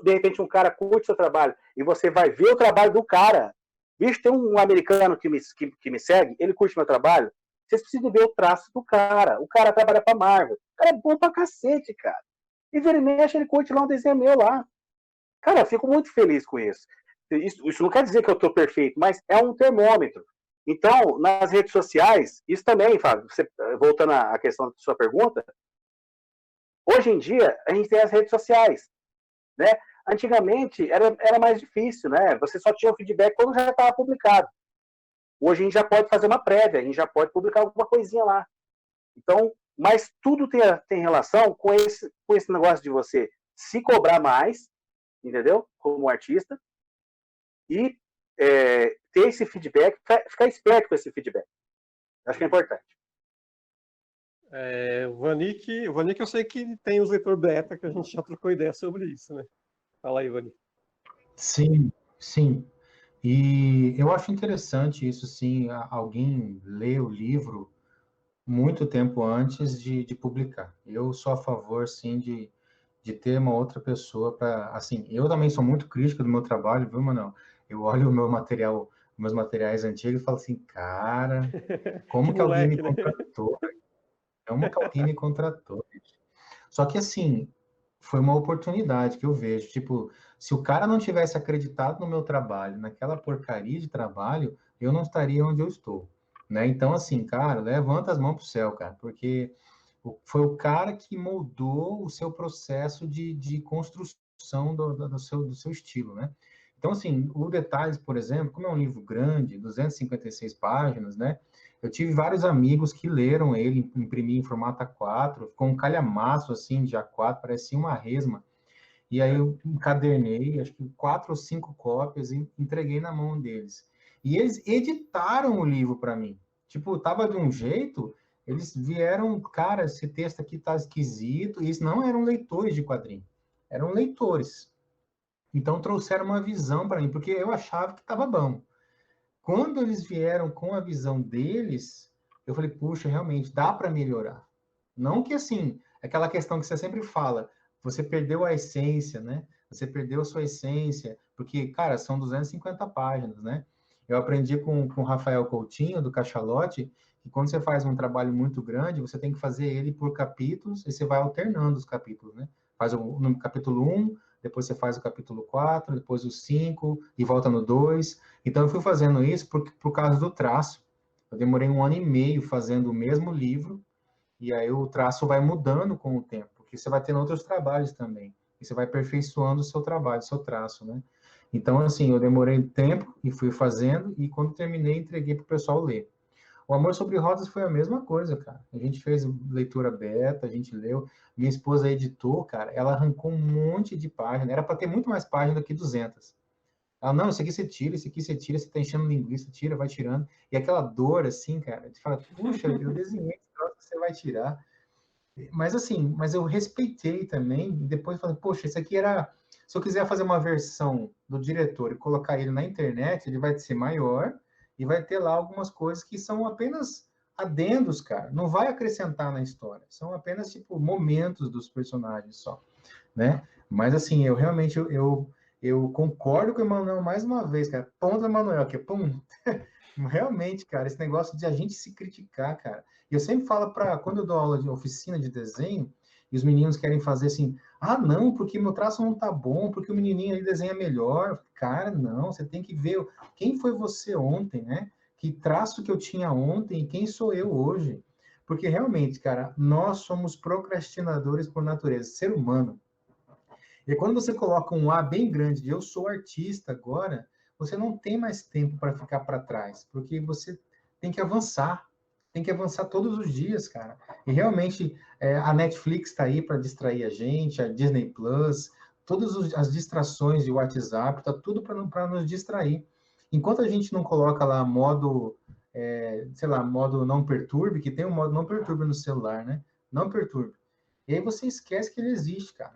de repente um cara curte o seu trabalho e você vai ver o trabalho do cara, bicho, tem um americano que me segue, ele curte meu trabalho, vocês precisam ver o traço do cara. O cara trabalha pra Marvel. O cara é bom pra cacete, cara. E vira e mexe, ele curte lá um desenho meu lá. Cara, eu fico muito feliz com isso. Isso não quer dizer que eu estou perfeito, mas é um termômetro. Então, nas redes sociais, isso também, Fábio, voltando à questão da sua pergunta, hoje em dia, a gente tem as redes sociais, né? Antigamente, era mais difícil, né? Você só tinha o feedback quando já estava publicado. Hoje a gente já pode fazer uma prévia, a gente já pode publicar alguma coisinha lá. Então, mas tudo tem relação com esse negócio de você se cobrar mais, entendeu? Como artista, e ter esse feedback, ficar esperto com esse feedback. Acho que é importante. O Vanik eu sei que tem os leitor beta, que a gente já trocou ideia sobre isso, né? Fala aí, Vanik. Sim, sim. E eu acho interessante isso, sim, alguém lê o livro muito tempo antes de publicar. Eu sou a favor, sim, de ter uma outra pessoa para... Assim, eu também sou muito crítico do meu trabalho, viu, Manuel? Eu olho o meu material, meus materiais antigos e falo assim, cara, como que alguém me moleque, né? contratou? Como que alguém me contratou? Só que, assim, foi uma oportunidade que eu vejo. Tipo, se o cara não tivesse acreditado no meu trabalho, naquela porcaria de trabalho, eu não estaria onde eu estou, né? Então, assim, cara, levanta as mãos pro céu, cara, porque foi o cara que moldou o seu processo de construção do seu estilo, né? Então, assim, o Detalhes, por exemplo, como é um livro grande, 256 páginas, né? Eu tive vários amigos que leram ele, imprimi em formato A4, ficou um calhamaço, assim, de A4, parecia uma resma. E aí eu encadernei, acho que 4 ou 5 cópias e entreguei na mão deles. E eles editaram o livro para mim. Tipo, tava de um jeito, eles vieram, cara, esse texto aqui tá esquisito. E eles não eram leitores de quadrinho, eram leitores. Então trouxeram uma visão para mim, porque eu achava que estava bom. Quando eles vieram com a visão deles, eu falei, puxa, realmente dá para melhorar. Não que assim, aquela questão que você sempre fala, você perdeu a essência, né? Você perdeu a sua essência, porque, cara, são 250 páginas, né? Eu aprendi com o Rafael Coutinho, do Cachalote, que quando você faz um trabalho muito grande, você tem que fazer ele por capítulos, e você vai alternando os capítulos, né? Faz no capítulo 1, depois você faz o capítulo 4, depois o 5, e volta no 2. Então, eu fui fazendo isso por causa do traço. Eu demorei 1 ano e meio fazendo o mesmo livro, e aí o traço vai mudando com o tempo, porque você vai tendo outros trabalhos também. E você vai aperfeiçoando o seu trabalho, o seu traço, né? Então, assim, eu demorei tempo e fui fazendo, e quando terminei, entreguei para o pessoal ler. O Amor Sobre Rodas foi a mesma coisa, cara. A gente fez leitura beta, a gente leu. Minha esposa editou, cara, ela arrancou um monte de página. Era para ter muito mais página do que 200. Ela, não, isso aqui você tira, isso aqui você tira, você tá enchendo linguiça, tira, vai tirando. E aquela dor, assim, cara, de falar, puxa, eu desenhei esse troço, você vai tirar. Mas assim, mas eu respeitei também, e depois falei, poxa, isso aqui era Se eu quiser fazer uma versão do diretor e colocar ele na internet, ele vai ser maior e vai ter lá algumas coisas que são apenas adendos, cara. Não vai acrescentar na história. São apenas, tipo, momentos dos personagens só, né? Mas, assim, eu realmente, eu concordo com o Emanuel mais uma vez, cara. Ponto, Emanuel, aqui, pum. Realmente, cara, esse negócio de a gente se criticar, cara. E eu sempre falo quando eu dou aula de oficina de desenho, e os meninos querem fazer assim, ah, não, porque meu traço não tá bom, porque o menininho aí desenha melhor. Cara, não, você tem que ver quem foi você ontem, né? Que traço que eu tinha ontem e quem sou eu hoje. Porque realmente, cara, nós somos procrastinadores por natureza, ser humano. E quando você coloca um A bem grande de eu sou artista agora, você não tem mais tempo para ficar para trás, porque você tem que avançar todos os dias, cara. E realmente a Netflix está aí para distrair a gente, a Disney Plus, todas as distrações de WhatsApp, está tudo para nos distrair. Enquanto a gente não coloca lá modo, sei lá, modo não perturbe, que tem um modo não perturbe no celular, né? Não perturbe. E aí você esquece que ele existe, cara.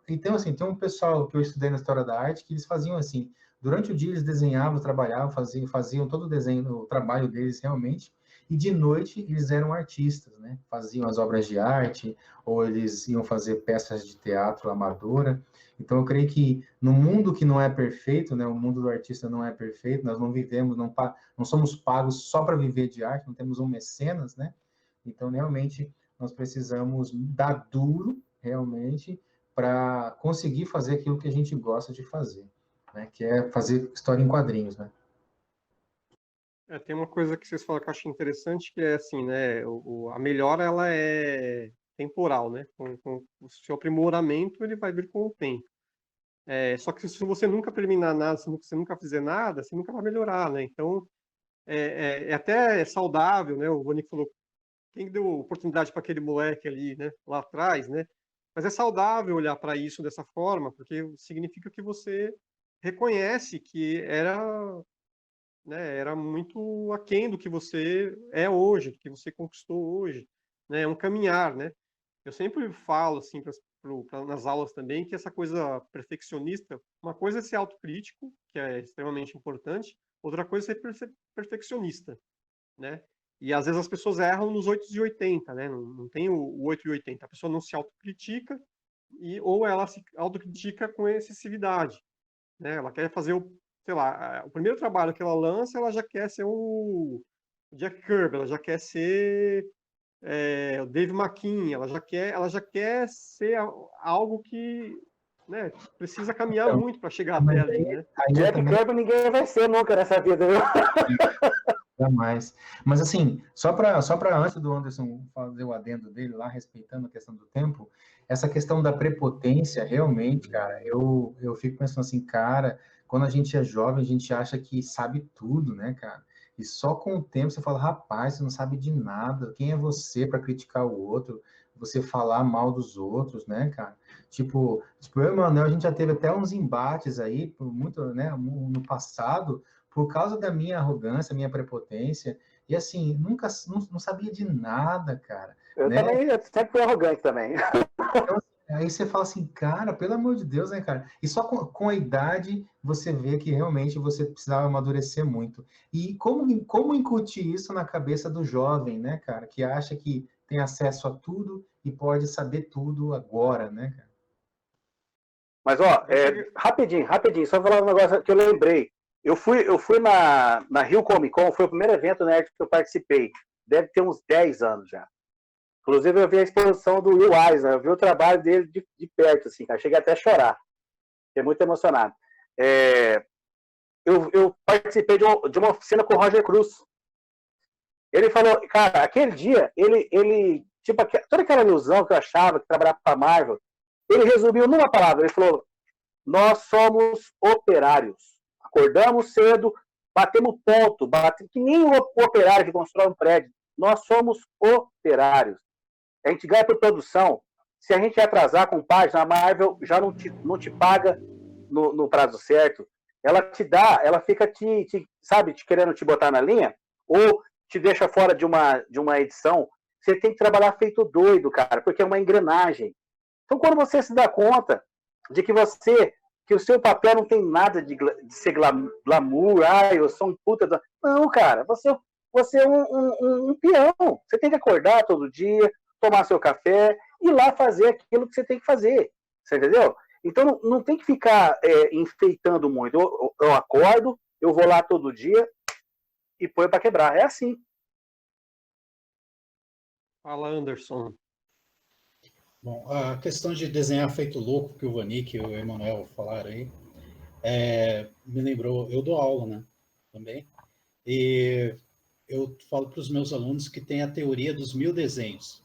Então, assim, tem um pessoal que eu estudei na História da Arte que eles faziam assim, durante o dia eles desenhavam, trabalhavam, faziam todo o desenho, o trabalho deles realmente, e de noite eles eram artistas, né? Faziam as obras de arte, ou eles iam fazer peças de teatro amadora. Então, eu creio que no mundo que não é perfeito, né? O mundo do artista não é perfeito, nós não vivemos, não somos pagos só para viver de arte, não temos um mecenas, né? Então, realmente, nós precisamos dar duro, realmente, para conseguir fazer aquilo que a gente gosta de fazer, né? Que é fazer história em quadrinhos, né? Tem uma coisa que vocês falam que eu acho interessante, que é assim, né? A melhora, ela é temporal, né? Com o seu aprimoramento, ele vai vir com o tempo. Só que se você nunca terminar nada, se você nunca fizer nada, você nunca vai melhorar, né? Então, é até saudável, né? O Vonick falou, quem deu oportunidade para aquele moleque ali, né? Lá atrás, né? Mas é saudável olhar para isso dessa forma, porque significa que você reconhece que era muito aquém do que você é hoje, do que você conquistou hoje, né? É um caminhar, né? Eu sempre falo assim nas aulas também que essa coisa perfeccionista, uma coisa é ser autocrítico, que é extremamente importante, outra coisa é ser perfeccionista, né? E às vezes as pessoas erram nos 8 e 80, né? Não tem o 8 e 80. A pessoa não se autocritica ou ela se autocritica com excessividade, né? Ela quer fazer sei lá, o primeiro trabalho que ela lança, ela já quer ser o Jack Kirby, ela já quer ser o Dave McKean, ela já quer ser algo que, né, precisa caminhar Então, muito para chegar até mas ali, né? Jack Kirby ninguém vai ser nunca nessa vida, viu? jamais. Mas assim, só para antes do Anderson fazer o adendo dele lá, respeitando a questão do tempo, essa questão da prepotência, realmente, cara, eu fico pensando assim, cara, quando a gente é jovem, a gente acha que sabe tudo, né, cara? E só com o tempo você fala, rapaz, você não sabe de nada. Quem é você para criticar o outro? Você falar mal dos outros, né, cara? Tipo eu e o Manuel, a gente já teve até uns embates aí, por muito, né, no passado, por causa da minha arrogância, minha prepotência, e assim, nunca não sabia de nada, cara, Eu né? também, eu sempre fui arrogante também. Então, aí você fala assim, cara, pelo amor de Deus, né, cara? E só com a idade você vê que realmente você precisava amadurecer muito. E como incutir isso na cabeça do jovem, né, cara? Que acha que tem acesso a tudo e pode saber tudo agora, né, cara? Mas, ó, Eu cheguei, rapidinho, só falar um negócio que eu lembrei. Eu fui na Rio Comic Con, foi o primeiro evento nerd que eu participei. Deve ter uns 10 anos já. Inclusive, eu vi a exposição do Will Eisner, eu vi o trabalho dele de perto, assim, cara. Cheguei até a chorar. Fiquei muito emocionado. Eu participei de uma oficina com o Roger Cruz. Ele falou, cara, aquele dia, ele tipo, toda aquela ilusão que eu achava que trabalhava para a Marvel, ele resumiu numa palavra. Ele falou, nós somos operários. Acordamos cedo, batemos ponto, que nem o operário que constrói um prédio. Nós somos operários. A gente ganha por produção. Se a gente atrasar com página, a Marvel já não te paga no prazo certo. Ela te dá, ela fica sabe, querendo te botar na linha, ou te deixa fora de uma edição. Você tem que trabalhar feito doido, cara, porque é uma engrenagem. Então, quando você se dá conta de que você que o seu papel não tem nada de ser glamour, eu sou um puta. Não, cara, você é um peão. Você tem que acordar todo dia, tomar seu café e ir lá fazer aquilo que você tem que fazer. Você entendeu? Então não tem que ficar enfeitando muito. Eu acordo, eu vou lá todo dia e põe para quebrar. É assim. Fala, Anderson. Bom, a questão de desenhar feito louco que o Vanik e o Emanuel falaram aí, me lembrou, eu dou aula, né, também, e eu falo para os meus alunos que tem a teoria dos 1000 desenhos,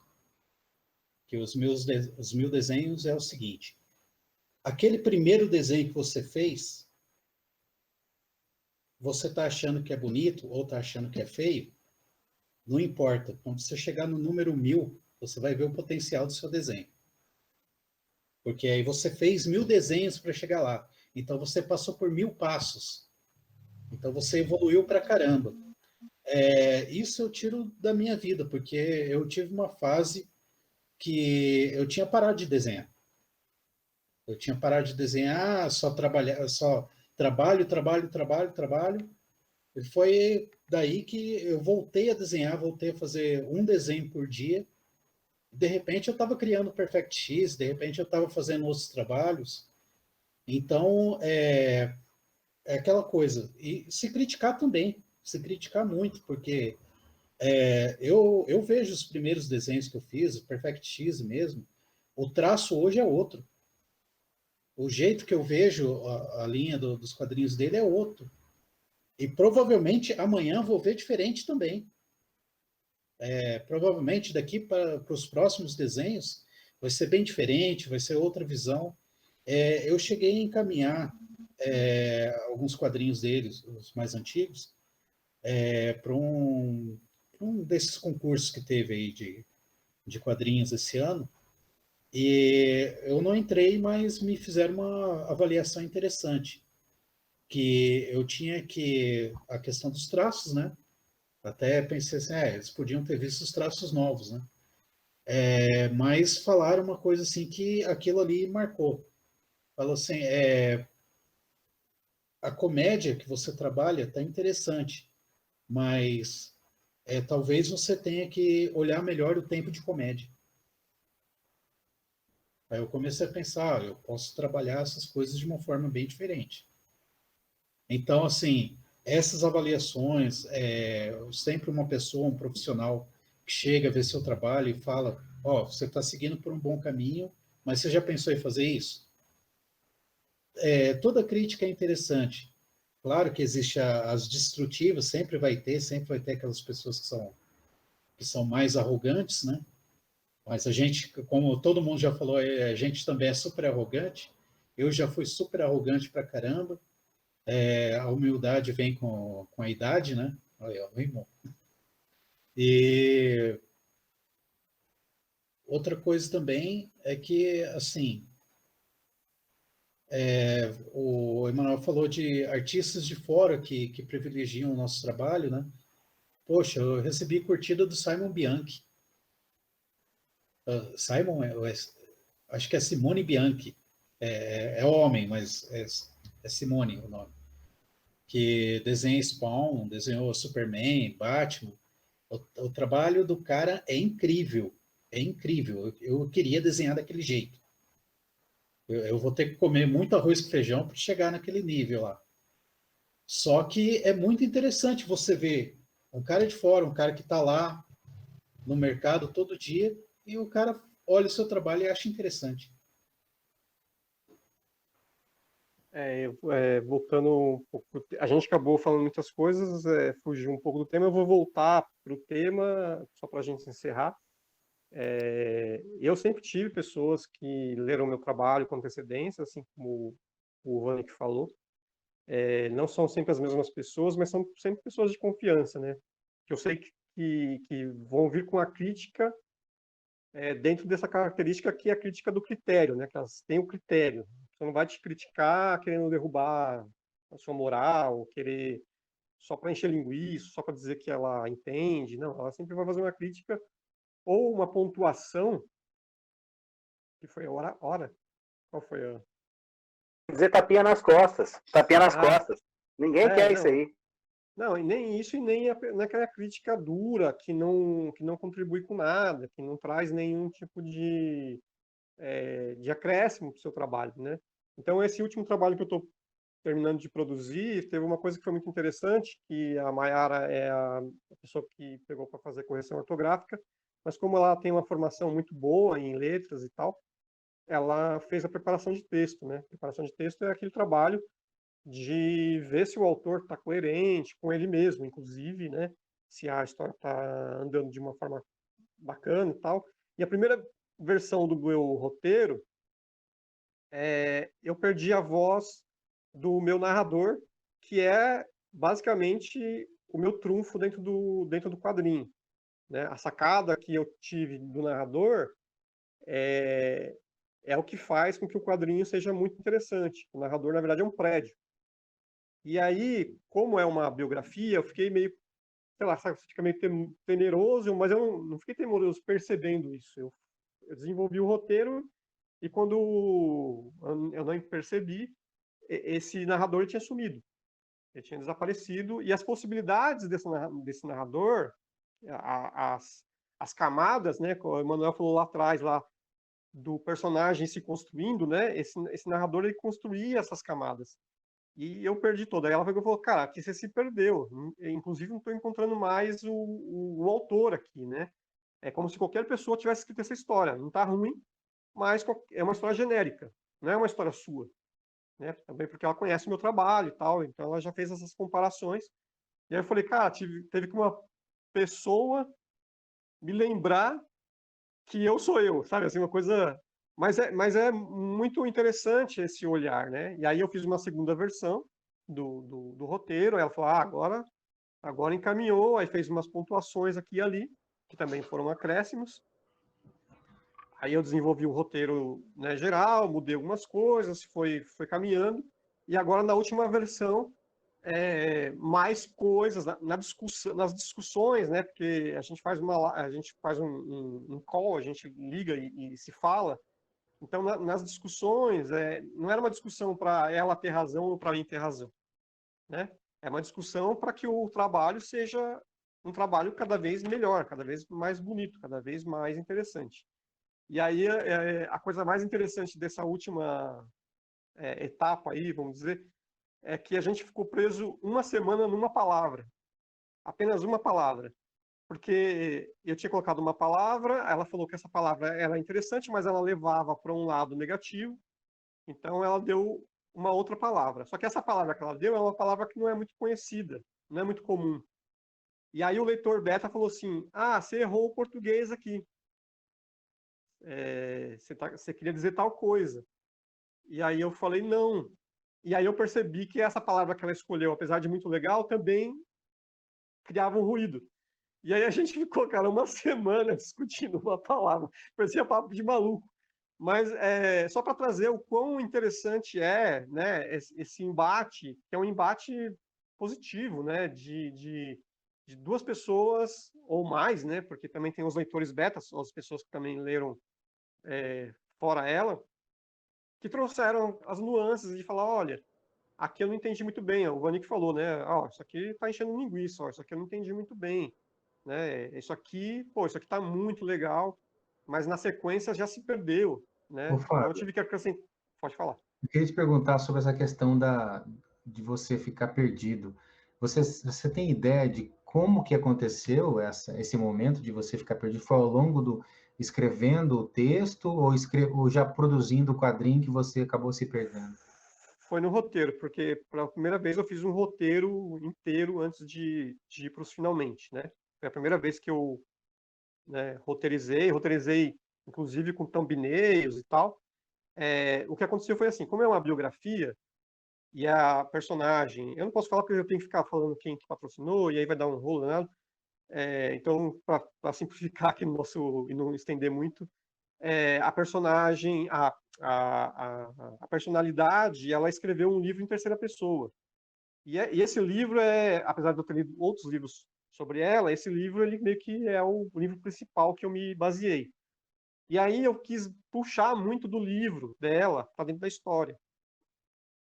que os 1000 desenhos é o seguinte, aquele primeiro desenho que você fez, você está achando que é bonito ou está achando que é feio, não importa, quando você chegar no número 1000, você vai ver o potencial do seu desenho. Porque aí você fez 1000 desenhos para chegar lá. Então você passou por 1000 passos. Então você evoluiu para caramba. Isso eu tiro da minha vida, porque eu tive uma fase que eu tinha parado de desenhar. Eu tinha parado de desenhar, só trabalhar, só trabalho, trabalho, trabalho, trabalho. E foi daí que eu voltei a desenhar, voltei a fazer um desenho por dia. De repente eu estava criando o Perfect X, de repente eu estava fazendo outros trabalhos. Então, é aquela coisa. E se criticar também, se criticar muito, porque eu vejo os primeiros desenhos que eu fiz, o Perfect X mesmo, o traço hoje é outro. O jeito que eu vejo a linha dos quadrinhos dele é outro. E provavelmente amanhã vou ver diferente também. Provavelmente daqui para os próximos desenhos vai ser bem diferente, vai ser outra visão. Eu cheguei a encaminhar alguns quadrinhos deles, os mais antigos, para um desses concursos que teve aí de quadrinhos esse ano. E eu não entrei, mas me fizeram uma avaliação interessante, que eu tinha que a questão dos traços, né? Até pensei assim, eles podiam ter visto os traços novos, né? Mas falaram uma coisa assim que aquilo ali marcou. Falou assim, a comédia que você trabalha está interessante, mas talvez você tenha que olhar melhor o tempo de comédia. Aí eu comecei a pensar, eu posso trabalhar essas coisas de uma forma bem diferente. Então, assim, essas avaliações, sempre uma pessoa, um profissional que chega a ver seu trabalho e fala, você está seguindo por um bom caminho, mas você já pensou em fazer isso? Toda crítica é interessante. Claro que existe as destrutivas, sempre vai ter aquelas pessoas que são mais arrogantes, né? Mas a gente, como todo mundo já falou, a gente também é super arrogante. Eu já fui super arrogante pra caramba. A humildade vem com a idade, né? Olha, meu irmão. E outra coisa também é que, assim, o Emanuel falou de artistas de fora que privilegiam o nosso trabalho, né? Poxa, eu recebi curtida do Simon Bianchi. Simon, acho que é Simone Bianchi. É homem, mas é Simone o nome. Que desenha Spawn, desenhou Superman, Batman. O trabalho do cara é incrível. É incrível. Eu queria desenhar daquele jeito. Eu vou ter que comer muito arroz com feijão para chegar naquele nível lá. Só que é muito interessante você ver um cara de fora, um cara que está lá no mercado todo dia, e o cara olha o seu trabalho e acha interessante. Voltando um pouco, a gente acabou falando muitas coisas, fugiu um pouco do tema, eu vou voltar para o tema, só para a gente encerrar. Eu sempre tive pessoas que leram meu trabalho com antecedência, assim como o Vanek falou. Não são sempre as mesmas pessoas, mas são sempre pessoas de confiança, né? Que eu sei que vão vir com a crítica dentro dessa característica que é a crítica do critério, né? Que elas têm o critério. Você não vai te criticar querendo derrubar a sua moral, querer só para encher linguiça, só para dizer que ela entende. Não, ela sempre vai fazer uma crítica ou uma pontuação, que foi a hora? Qual foi a... dizer tapinha nas costas. Tapinha nas Ah, costas. Ninguém quer isso não. aí. Não, e nem isso, e nem naquela crítica dura, que não contribui com nada, que não traz nenhum tipo de acréscimo para o seu trabalho, né? Então, esse último trabalho que eu estou terminando de produzir, teve uma coisa que foi muito interessante, que a Mayara é a pessoa que pegou para fazer correção ortográfica, mas como ela tem uma formação muito boa em letras e tal, ela fez a preparação de texto, né? Preparação de texto é aquele trabalho de ver se o autor está coerente com ele mesmo, inclusive, né? Se a história está andando de uma forma bacana e tal. E a primeira versão do meu roteiro, eu perdi a voz do meu narrador, que é basicamente o meu trunfo dentro do quadrinho, né? A sacada que eu tive do narrador é o que faz com que o quadrinho seja muito interessante. O narrador, na verdade, é um prédio. E aí, como é uma biografia, eu fiquei meio, sei lá, sabe, você fica meio temeroso, mas eu não fiquei temeroso percebendo isso. Eu desenvolvi o roteiro e quando eu não percebi, esse narrador tinha sumido, ele tinha desaparecido, e as possibilidades desse narrador, as camadas, né, como o Emanuel falou lá atrás, lá, do personagem se construindo, né, esse narrador ele construía essas camadas. E eu perdi toda. Aí ela pegou e falou, cara, aqui você se perdeu. Inclusive, não estou encontrando mais o autor aqui, né? É como se qualquer pessoa tivesse escrito essa história. Não está ruim, mas é uma história genérica. Não é uma história sua. Né? Também porque ela conhece o meu trabalho e tal. Então, ela já fez essas comparações. E aí eu falei, cara, teve que uma pessoa me lembrar que eu sou eu, sabe? Assim, uma coisa... mas é muito interessante esse olhar, né? E aí eu fiz uma segunda versão do roteiro, aí ela falou, agora encaminhou, aí fez umas pontuações aqui e ali, que também foram acréscimos. Aí eu desenvolvi o roteiro, né, geral, mudei algumas coisas, foi caminhando, e agora na última versão, mais coisas nas discussões, né? Porque a gente faz um call, a gente liga e se fala. Então, nas discussões, não era uma discussão para ela ter razão ou para mim ter razão, né? É uma discussão para que o trabalho seja um trabalho cada vez melhor, cada vez mais bonito, cada vez mais interessante. E aí, a coisa mais interessante dessa última etapa aí, vamos dizer, é que a gente ficou preso uma semana numa palavra, apenas uma palavra. Porque eu tinha colocado uma palavra, ela falou que essa palavra era interessante, mas ela levava para um lado negativo, então ela deu uma outra palavra. Só que essa palavra que ela deu é uma palavra que não é muito conhecida, não é muito comum. E aí o leitor beta falou assim, você errou o português aqui. Você queria dizer tal coisa. E aí eu falei, não. E aí eu percebi que essa palavra que ela escolheu, apesar de muito legal, também criava um ruído. E aí a gente ficou, cara, uma semana discutindo uma palavra. Parecia papo de maluco. Mas só para trazer o quão interessante né, esse embate, que é um embate positivo, né, de duas pessoas ou mais, né, porque também tem os leitores betas, as pessoas que também leram fora ela, que trouxeram as nuances de falar, olha, aqui eu não entendi muito bem, o Vanik falou, né, isso aqui está enchendo linguiça, isso aqui eu não entendi muito bem, né, isso aqui está muito legal, mas na sequência já se perdeu, Ô, né, então eu Fábio, tive que acrescentar, pode falar. eu queria te perguntar sobre essa questão de você ficar perdido. Você tem ideia de como que aconteceu esse momento de você ficar perdido? Foi ao longo do escrevendo o texto ou já produzindo o quadrinho que você acabou se perdendo? Foi no roteiro, porque pela primeira vez eu fiz um roteiro inteiro antes de ir para os finalmente, né? Foi a primeira vez que eu, né, roteirizei inclusive com thumbnails e tal. O que aconteceu foi assim, como é uma biografia e a personagem, eu não posso falar porque eu tenho que ficar falando quem que patrocinou e aí vai dar um rolo, né? Então, para simplificar aqui no nosso e não estender muito, a personagem, a personalidade, ela escreveu um livro em terceira pessoa. E esse livro apesar de eu ter lido outros livros sobre ela, esse livro ele meio que é o livro principal que eu me baseei. E aí eu quis puxar muito do livro dela para dentro da história.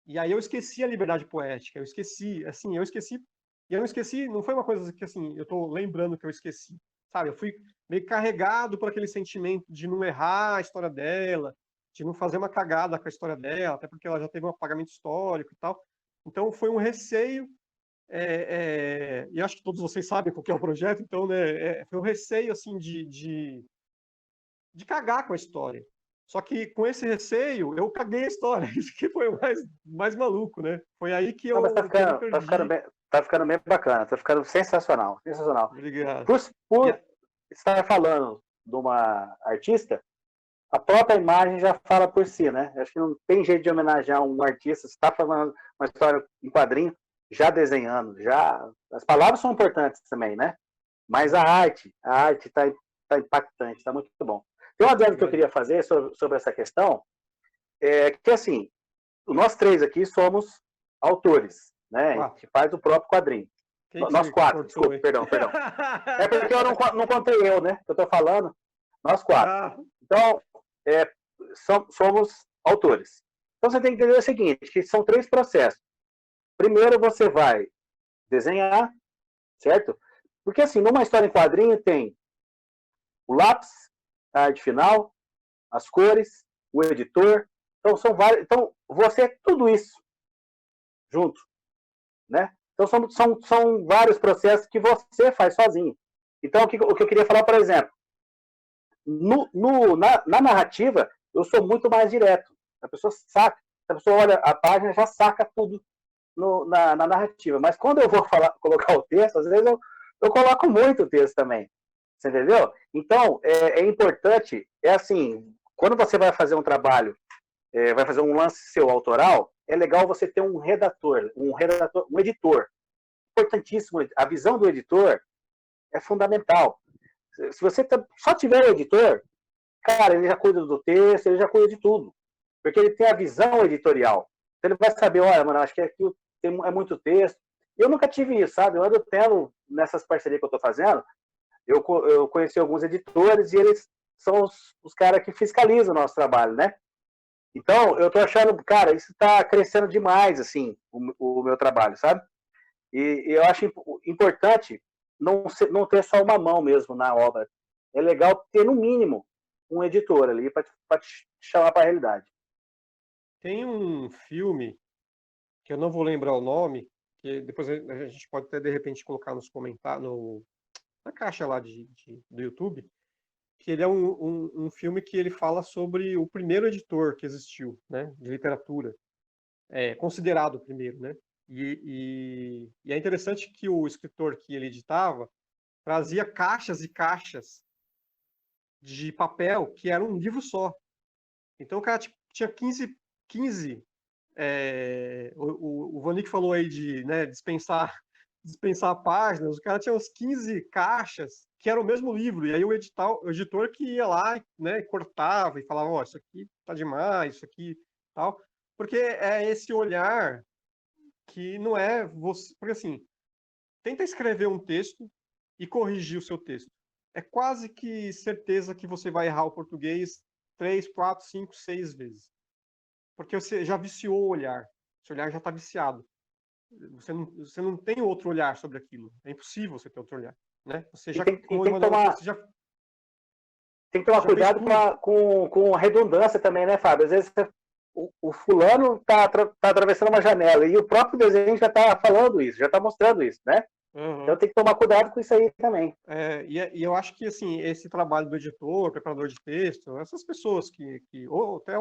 E aí eu esqueci a liberdade poética, eu esqueci, assim, e eu não esqueci, não foi uma coisa que, assim, eu tô lembrando que eu esqueci, sabe? Eu fui meio carregado por aquele sentimento de não errar a história dela, de não fazer uma cagada com a história dela, até porque ela já teve um apagamento histórico e tal. Então foi um receio, e acho que todos vocês sabem qual que é o projeto, então, né, foi um receio, assim, de cagar com a história. Só que com esse receio, eu caguei a história. Isso que foi o mais maluco, né? Foi aí que Não, mas eu me perdi. tá ficando bem bacana, tá ficando sensacional, sensacional. Obrigado. Por estar falando de uma artista, a própria imagem já fala por si, né? Acho que não tem jeito de homenagear um artista, você está falando uma história em quadrinho, já desenhando, já... As palavras são importantes também, né? Mas a arte tá impactante, tá muito bom. Tem uma dúvida que eu queria fazer sobre essa questão, que assim, nós três aqui somos autores, né? A gente faz o próprio quadrinho. Nós quatro, desculpa, perdão. É porque eu não contei eu, né? Que eu tô falando. Nós quatro. Então, somos autores. Então você tem que entender o seguinte, que são 3 processos. Primeiro você vai desenhar, certo? Porque assim, numa história em quadrinho tem o lápis, a arte final, as cores, o editor. Então são vários. Então você é tudo isso junto, né? Então são vários processos que você faz sozinho. Então o que eu queria falar, por exemplo, na narrativa eu sou muito mais direto. A pessoa saca, a pessoa olha a página já saca tudo na narrativa. Mas quando eu vou colocar o texto, às vezes eu coloco muito texto também. Você entendeu? Então, é importante, assim, quando você vai fazer um trabalho, vai fazer um lance seu autoral, é legal você ter um redator, um editor. Importantíssimo. A visão do editor é fundamental. Se você só tiver o editor, cara, ele já cuida do texto, ele já cuida de tudo. Porque ele tem a visão editorial. Então ele vai saber, olha, mano, acho que aqui é muito texto. Eu nunca tive isso, sabe? Eu ando tendo, nessas parcerias que eu estou fazendo, eu conheci alguns editores e eles são os caras que fiscalizam o nosso trabalho, né? Então, eu tô achando, cara, isso tá crescendo demais, assim, o meu trabalho, sabe? E eu acho importante não ter só uma mão mesmo na obra. É legal ter, no mínimo, um editor ali para te chamar para a realidade. Tem um filme, que eu não vou lembrar o nome, que depois a gente pode até, de repente, colocar nos comentários, na caixa lá do YouTube, que ele é um filme que ele fala sobre o primeiro editor que existiu, né, de literatura, considerado o primeiro, né? E é interessante que o escritor que ele editava trazia caixas e caixas de papel que era um livro só. Então o cara tinha 15 o Vanik falou aí de, né, dispensar páginas, o cara tinha uns 15 caixas que era o mesmo livro, e aí o editor que ia lá, né, cortava e falava, ó, isso aqui tá demais, isso aqui tal, porque é esse olhar que não é você, porque assim, tenta escrever um texto e corrigir o seu texto. É quase que certeza que você vai errar o português 3, 4, 5, 6 vezes. Porque você já viciou o olhar. Seu olhar já está viciado. Você não tem outro olhar sobre aquilo. É impossível você ter outro olhar. Né? Você já, tem que tomar cuidado com a redundância também, né, Fábio? Às vezes o fulano está atravessando uma janela e o próprio desenho já está falando isso, já está mostrando isso, né? Uhum. Então tem que tomar cuidado com isso aí também. E eu acho que assim, esse trabalho do editor, preparador de texto, essas pessoas ou até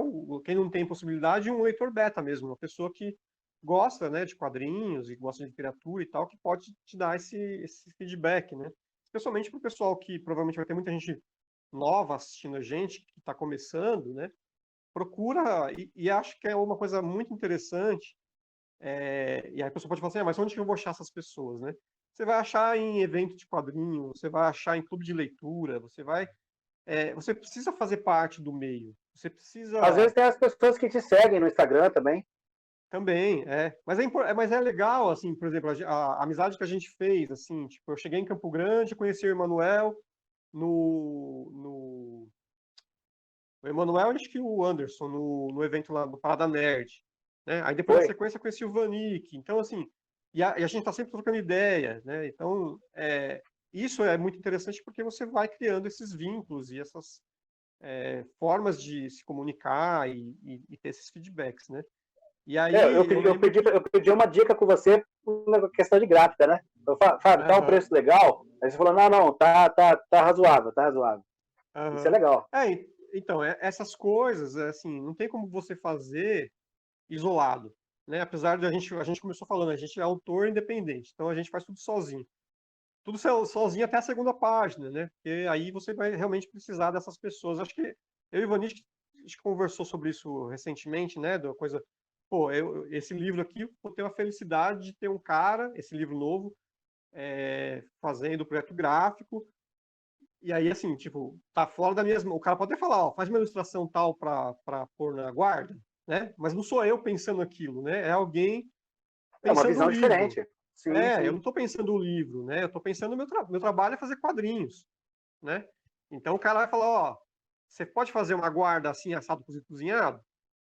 quem não tem possibilidade, um leitor beta mesmo, uma pessoa que gosta, né, de quadrinhos e gosta de literatura e tal, que pode te dar esse feedback, né? Especialmente para o pessoal que provavelmente vai ter muita gente nova assistindo a gente, que está começando, né? Procura, e acho que é uma coisa muito interessante, e aí a pessoa pode falar assim, mas onde que eu vou achar essas pessoas, né? Você vai achar em evento de quadrinho, você vai achar em clube de leitura, você precisa fazer parte do meio. Você precisa. Às vezes tem as pessoas que te seguem no Instagram também. Também, mas é legal, assim, por exemplo, a amizade que a gente fez, assim, tipo, eu cheguei em Campo Grande, conheci o Emanuel o Emanuel, acho que o Anderson, no evento lá do Parada Nerd. né? Aí depois Foi. na sequência eu conheci o Vanik. Então, assim, e a gente está sempre trocando ideias, né? Então, isso é muito interessante porque você vai criando esses vínculos e essas formas de se comunicar e ter esses feedbacks, né? E aí Eu pedi uma dica com você na questão de gráfica, né? Eu falei, Fábio, tá um preço legal? Aí você falou, não, tá razoável, tá razoável. Isso é legal. Então, essas coisas, assim, não tem como você fazer isolado, né? Apesar de a gente começou falando, a gente é autor independente, então a gente faz tudo sozinho. Tudo sozinho até a segunda página, né? Porque aí você vai realmente precisar dessas pessoas. Acho que eu e o Ivanich, a gente conversou sobre isso recentemente, né? Da coisa, pô, esse livro aqui, eu tenho a felicidade de ter um cara, esse livro novo, fazendo o projeto gráfico. E aí, assim, tipo, tá fora da minha... O cara pode até falar, ó, faz uma ilustração tal para pôr na guarda, né? Mas não sou eu pensando aquilo, né? É alguém É uma pensando visão no livro. diferente. Sim. Eu não estou pensando no livro, né? Eu estou pensando no meu trabalho é fazer quadrinhos, né? Então o cara vai falar, ó, você pode fazer uma guarda assim, assado, cozido, cozinhado,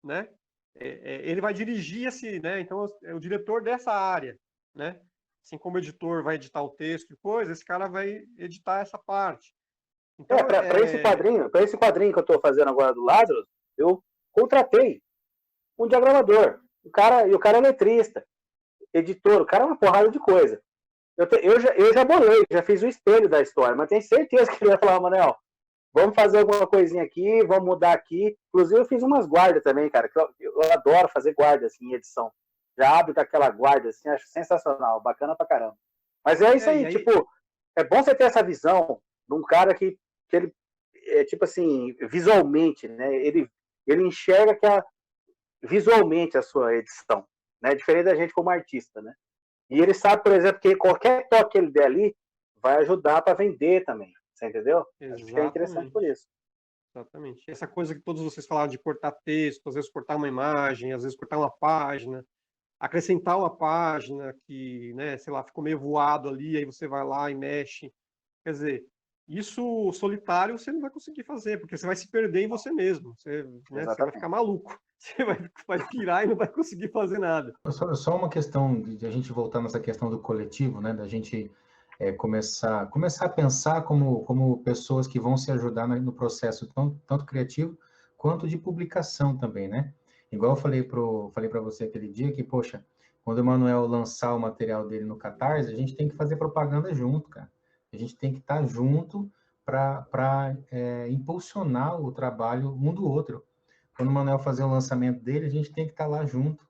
né? Ele vai dirigir esse, né? Então é o diretor dessa área, né? Assim como o editor vai editar o texto e coisa, esse cara vai editar essa parte. Então, para esse quadrinho que eu estou fazendo agora do Lázaro, eu contratei um diagramador. O cara é letrista, editor, o cara é uma porrada de coisa. Eu já bolei, já fiz o espelho da história, mas tenho certeza que ele ia falar, Manel, vamos fazer alguma coisinha aqui, vamos mudar aqui. Inclusive, eu fiz umas guardas também, cara, que eu adoro fazer guarda assim, em edição. Já abro com aquela guarda, assim, acho sensacional, bacana pra caramba. Mas é isso aí, tipo, é bom você ter essa visão de um cara que ele, tipo assim, visualmente, né, ele enxerga visualmente a sua edição, né, diferente da gente como artista, né. E ele sabe, por exemplo, que qualquer toque que ele der ali vai ajudar para vender também. Você entendeu? Exatamente. Acho que é interessante por isso. Exatamente. Essa coisa que todos vocês falaram de cortar texto, às vezes cortar uma imagem, às vezes cortar uma página, acrescentar uma página que, né, sei lá, ficou meio voado ali, aí você vai lá e mexe. Quer dizer, isso solitário você não vai conseguir fazer, porque você vai se perder em você mesmo. Você vai ficar maluco. Você vai pirar e não vai conseguir fazer nada. Só uma questão de a gente voltar nessa questão do coletivo, né? Da gente começar a pensar como pessoas que vão se ajudar no processo tanto criativo quanto de publicação também, né? Igual eu falei para você aquele dia que, poxa, quando o Emanuel lançar o material dele no Catarse, a gente tem que fazer propaganda junto, cara. A gente tem que estar junto para impulsionar o trabalho um do outro. Quando o Manuel fazer o lançamento dele, a gente tem que estar lá junto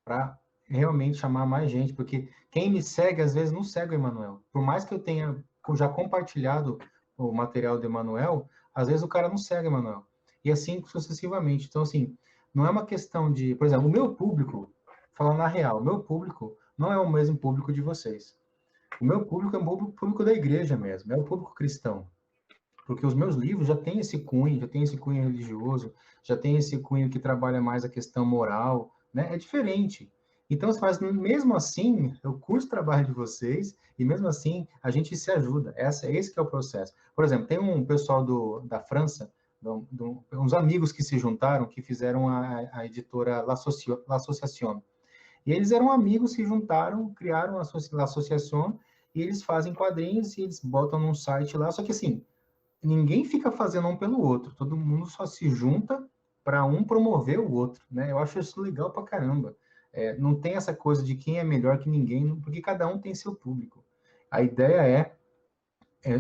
para realmente chamar mais gente, porque quem me segue, às vezes, não segue o Emanuel. Por mais que eu tenha já compartilhado o material do Emanuel, às vezes o cara não segue o Emanuel. E assim sucessivamente. Então, assim, não é uma questão de... Por exemplo, o meu público, falando na real, o meu público não é o mesmo público de vocês. O meu público é o público da igreja mesmo, é o público cristão. Porque os meus livros já têm esse cunho religioso, já tem esse cunho que trabalha mais a questão moral, né? É diferente. Então, mas mesmo assim, eu curto o trabalho de vocês e mesmo assim a gente se ajuda. Esse que é o processo. Por exemplo, tem um pessoal da França, uns amigos que se juntaram, que fizeram a editora L'Association. E eles eram amigos, se juntaram, criaram a L'Association e eles fazem quadrinhos e eles botam num site lá. Só que assim, ninguém fica fazendo um pelo outro, todo mundo só se junta para um promover o outro, né? Eu acho isso legal pra caramba. Não tem essa coisa de quem é melhor que ninguém, porque cada um tem seu público. A ideia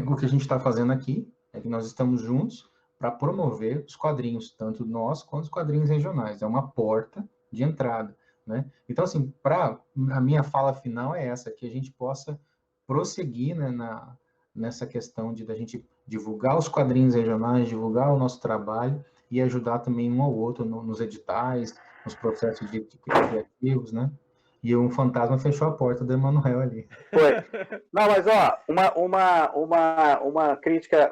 o que a gente está fazendo aqui, é que nós estamos juntos para promover os quadrinhos, tanto nós quanto os quadrinhos regionais. É uma porta de entrada, né? Então, assim, a minha fala final é essa, que a gente possa prosseguir, né, nessa questão da gente divulgar os quadrinhos regionais, divulgar o nosso trabalho e ajudar também um ao outro nos editais, nos processos de criativos, né? E um fantasma fechou a porta do Emanuel ali. Foi. Não, mas ó, uma crítica,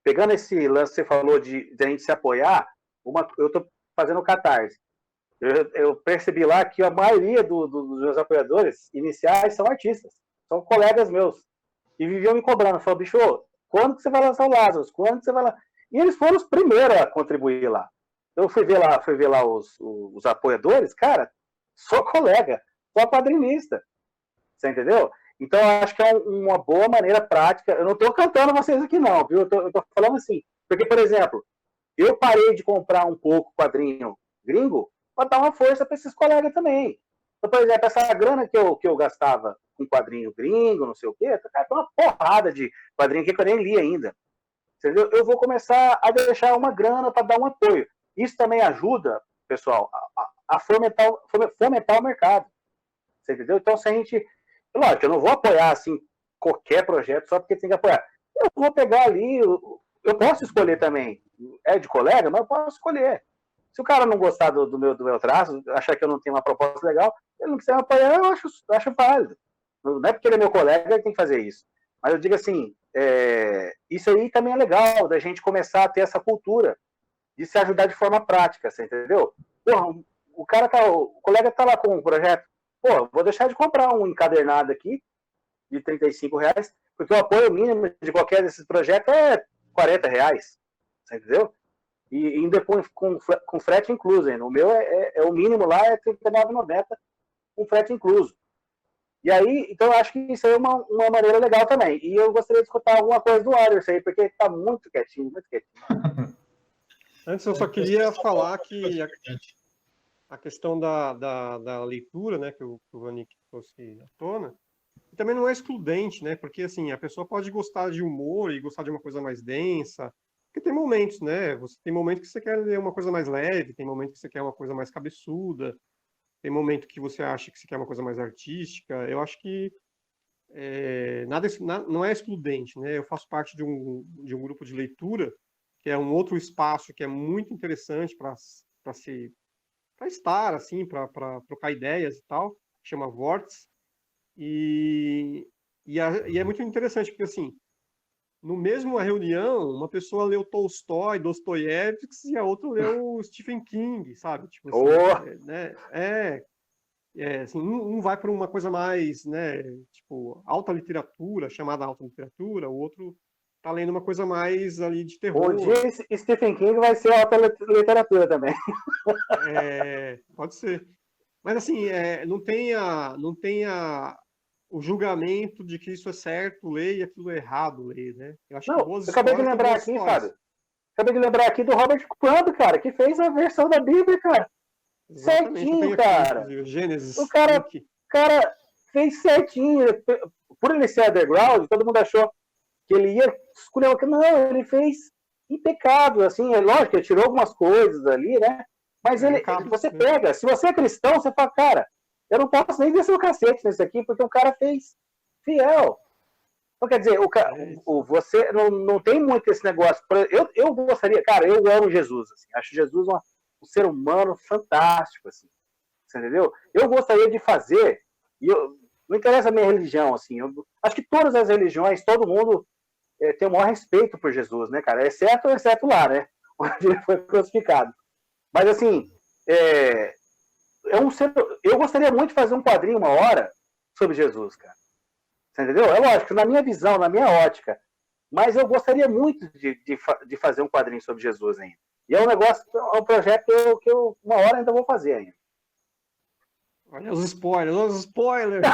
pegando esse lance que você falou de a gente se apoiar, eu tô fazendo o Catarse. Eu percebi lá que a maioria dos meus apoiadores iniciais são artistas, são colegas meus. E viviam me cobrando, falou, bicho, quando que você vai lançar o Lázaro? Quando que você vai lá? E eles foram os primeiros a contribuir lá. Eu fui ver lá os apoiadores, cara, sou colega, sou padrinista. Você entendeu? Então, eu acho que é uma boa maneira prática. Eu não estou cantando vocês aqui, não, viu? Eu tô falando assim. Porque, por exemplo, eu parei de comprar um pouco quadrinho gringo para dar uma força para esses colegas também. Então, por exemplo, essa grana que eu gastava com quadrinho gringo, não sei o quê, cara, tem uma porrada de quadrinho aqui que eu nem li ainda. Entendeu? Eu vou começar a deixar uma grana para dar um apoio. Isso também ajuda, pessoal, a fomentar o mercado. Você entendeu? Então, se a gente. Lógico, eu não vou apoiar assim qualquer projeto só porque tem que apoiar. Eu vou pegar ali, eu posso escolher também. É de colega, mas eu posso escolher. Se o cara não gostar do meu traço, achar que eu não tenho uma proposta legal, ele não quiser me apoiar, eu acho válido. Não é porque ele é meu colega, ele tem que fazer isso. Mas eu digo assim, isso aí também é legal, da gente começar a ter essa cultura de se ajudar de forma prática, você entendeu? Porra, o colega tá lá com um projeto, pô, vou deixar de comprar um encadernado aqui de R$35, porque o apoio mínimo de qualquer desses projetos é R$40, você entendeu? E ainda com frete incluso ainda. O meu o mínimo lá é R$39,90 com frete incluso. E aí, então eu acho que isso aí é uma maneira legal também. E eu gostaria de escutar alguma coisa do Anderson aí, porque ele tá muito quietinho, muito quietinho. Antes eu só queria falar que a questão da leitura, né, que o Vanik trouxe à tona, também não é excludente, né, porque assim, a pessoa pode gostar de humor e gostar de uma coisa mais densa, porque tem momentos, né, você tem momento que você quer ler uma coisa mais leve, tem momento que você quer uma coisa mais cabeçuda, tem momento que você acha que você quer uma coisa mais artística. Eu acho que não é excludente, né? Eu faço parte de um grupo de leitura, que é um outro espaço que é muito interessante para estar, assim, para trocar ideias e tal, que chama Vortex. E é muito interessante, porque, assim, no mesmo reunião, uma pessoa leu Tolstói, Dostoiévski, e a outra leu Stephen King, sabe? Tipo assim, né? Assim, um vai para uma coisa mais, né, tipo, alta literatura, chamada alta literatura, o outro tá lendo uma coisa mais ali de terror. Um dia Stephen King vai ser alta literatura também. Pode ser. Mas assim, não tenha o julgamento de que isso é certo ler e aquilo é errado ler, né? Eu acho que boas eu acabei de histórias lembrar são boas aqui, histórias. Fábio. Acabei de lembrar aqui do Robert Crumb, cara, que fez a versão da Bíblia, cara. Exatamente, eu Certinho, tenho aqui, cara. inclusive, Gênesis. O cara fez certinho. Por ele ser underground, todo mundo achou que ele ia escolher uma. Não, ele fez impecável, assim. É lógico, ele tirou algumas coisas ali, né? Mas você pega, se você é cristão, você fala, cara, eu não posso nem descer o cacete nesse aqui, porque o cara fez fiel. Então, quer dizer, você não tem muito esse negócio. Eu gostaria, cara, eu amo Jesus, assim, acho Jesus um ser humano fantástico, assim, você entendeu? Eu gostaria de fazer, não interessa a minha religião, assim, acho que todas as religiões, todo mundo tem o maior respeito por Jesus, né, cara? Exceto lá, né? Onde ele foi crucificado. Mas, assim, eu gostaria muito de fazer um quadrinho uma hora sobre Jesus, cara. Você entendeu? É lógico, na minha visão, na minha ótica. Mas eu gostaria muito de fazer um quadrinho sobre Jesus ainda. E é um projeto que eu uma hora ainda vou fazer ainda. Olha os spoilers!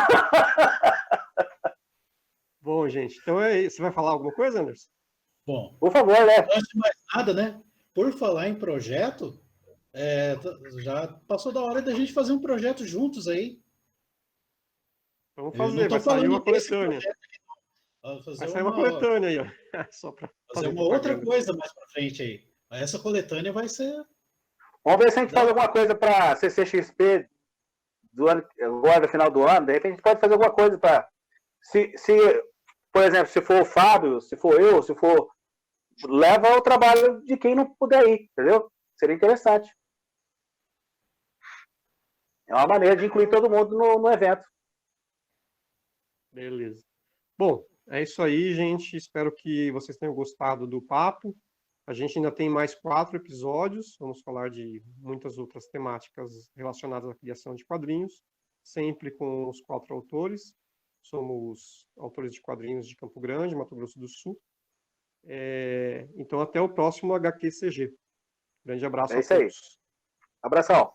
Bom, gente, então você vai falar alguma coisa, Anderson? Bom, por favor, né? Antes de mais nada, né? Por falar em projeto, já passou da hora da gente fazer um projeto juntos aí. Vamos fazer, vai sair uma coletânea. Vai sair uma coletânea aí, ó. Só para fazer uma outra coisa mais para frente aí. Essa coletânea vai ser. Vamos ver se a gente faz alguma coisa para CCXP agora no final do ano. De repente a gente pode fazer alguma coisa para. Por exemplo, se for o Fábio, se for eu, se for. Leva o trabalho de quem não puder ir, entendeu? Seria interessante. É uma maneira de incluir todo mundo no evento. Beleza. Bom, é isso aí, gente. Espero que vocês tenham gostado do papo. A gente ainda tem mais 4 episódios. Vamos falar de muitas outras temáticas relacionadas à criação de quadrinhos, sempre com os 4 autores. Somos autores de quadrinhos de Campo Grande, Mato Grosso do Sul. Então, até o próximo HQCG. Grande abraço É a isso aí. todos. Abração.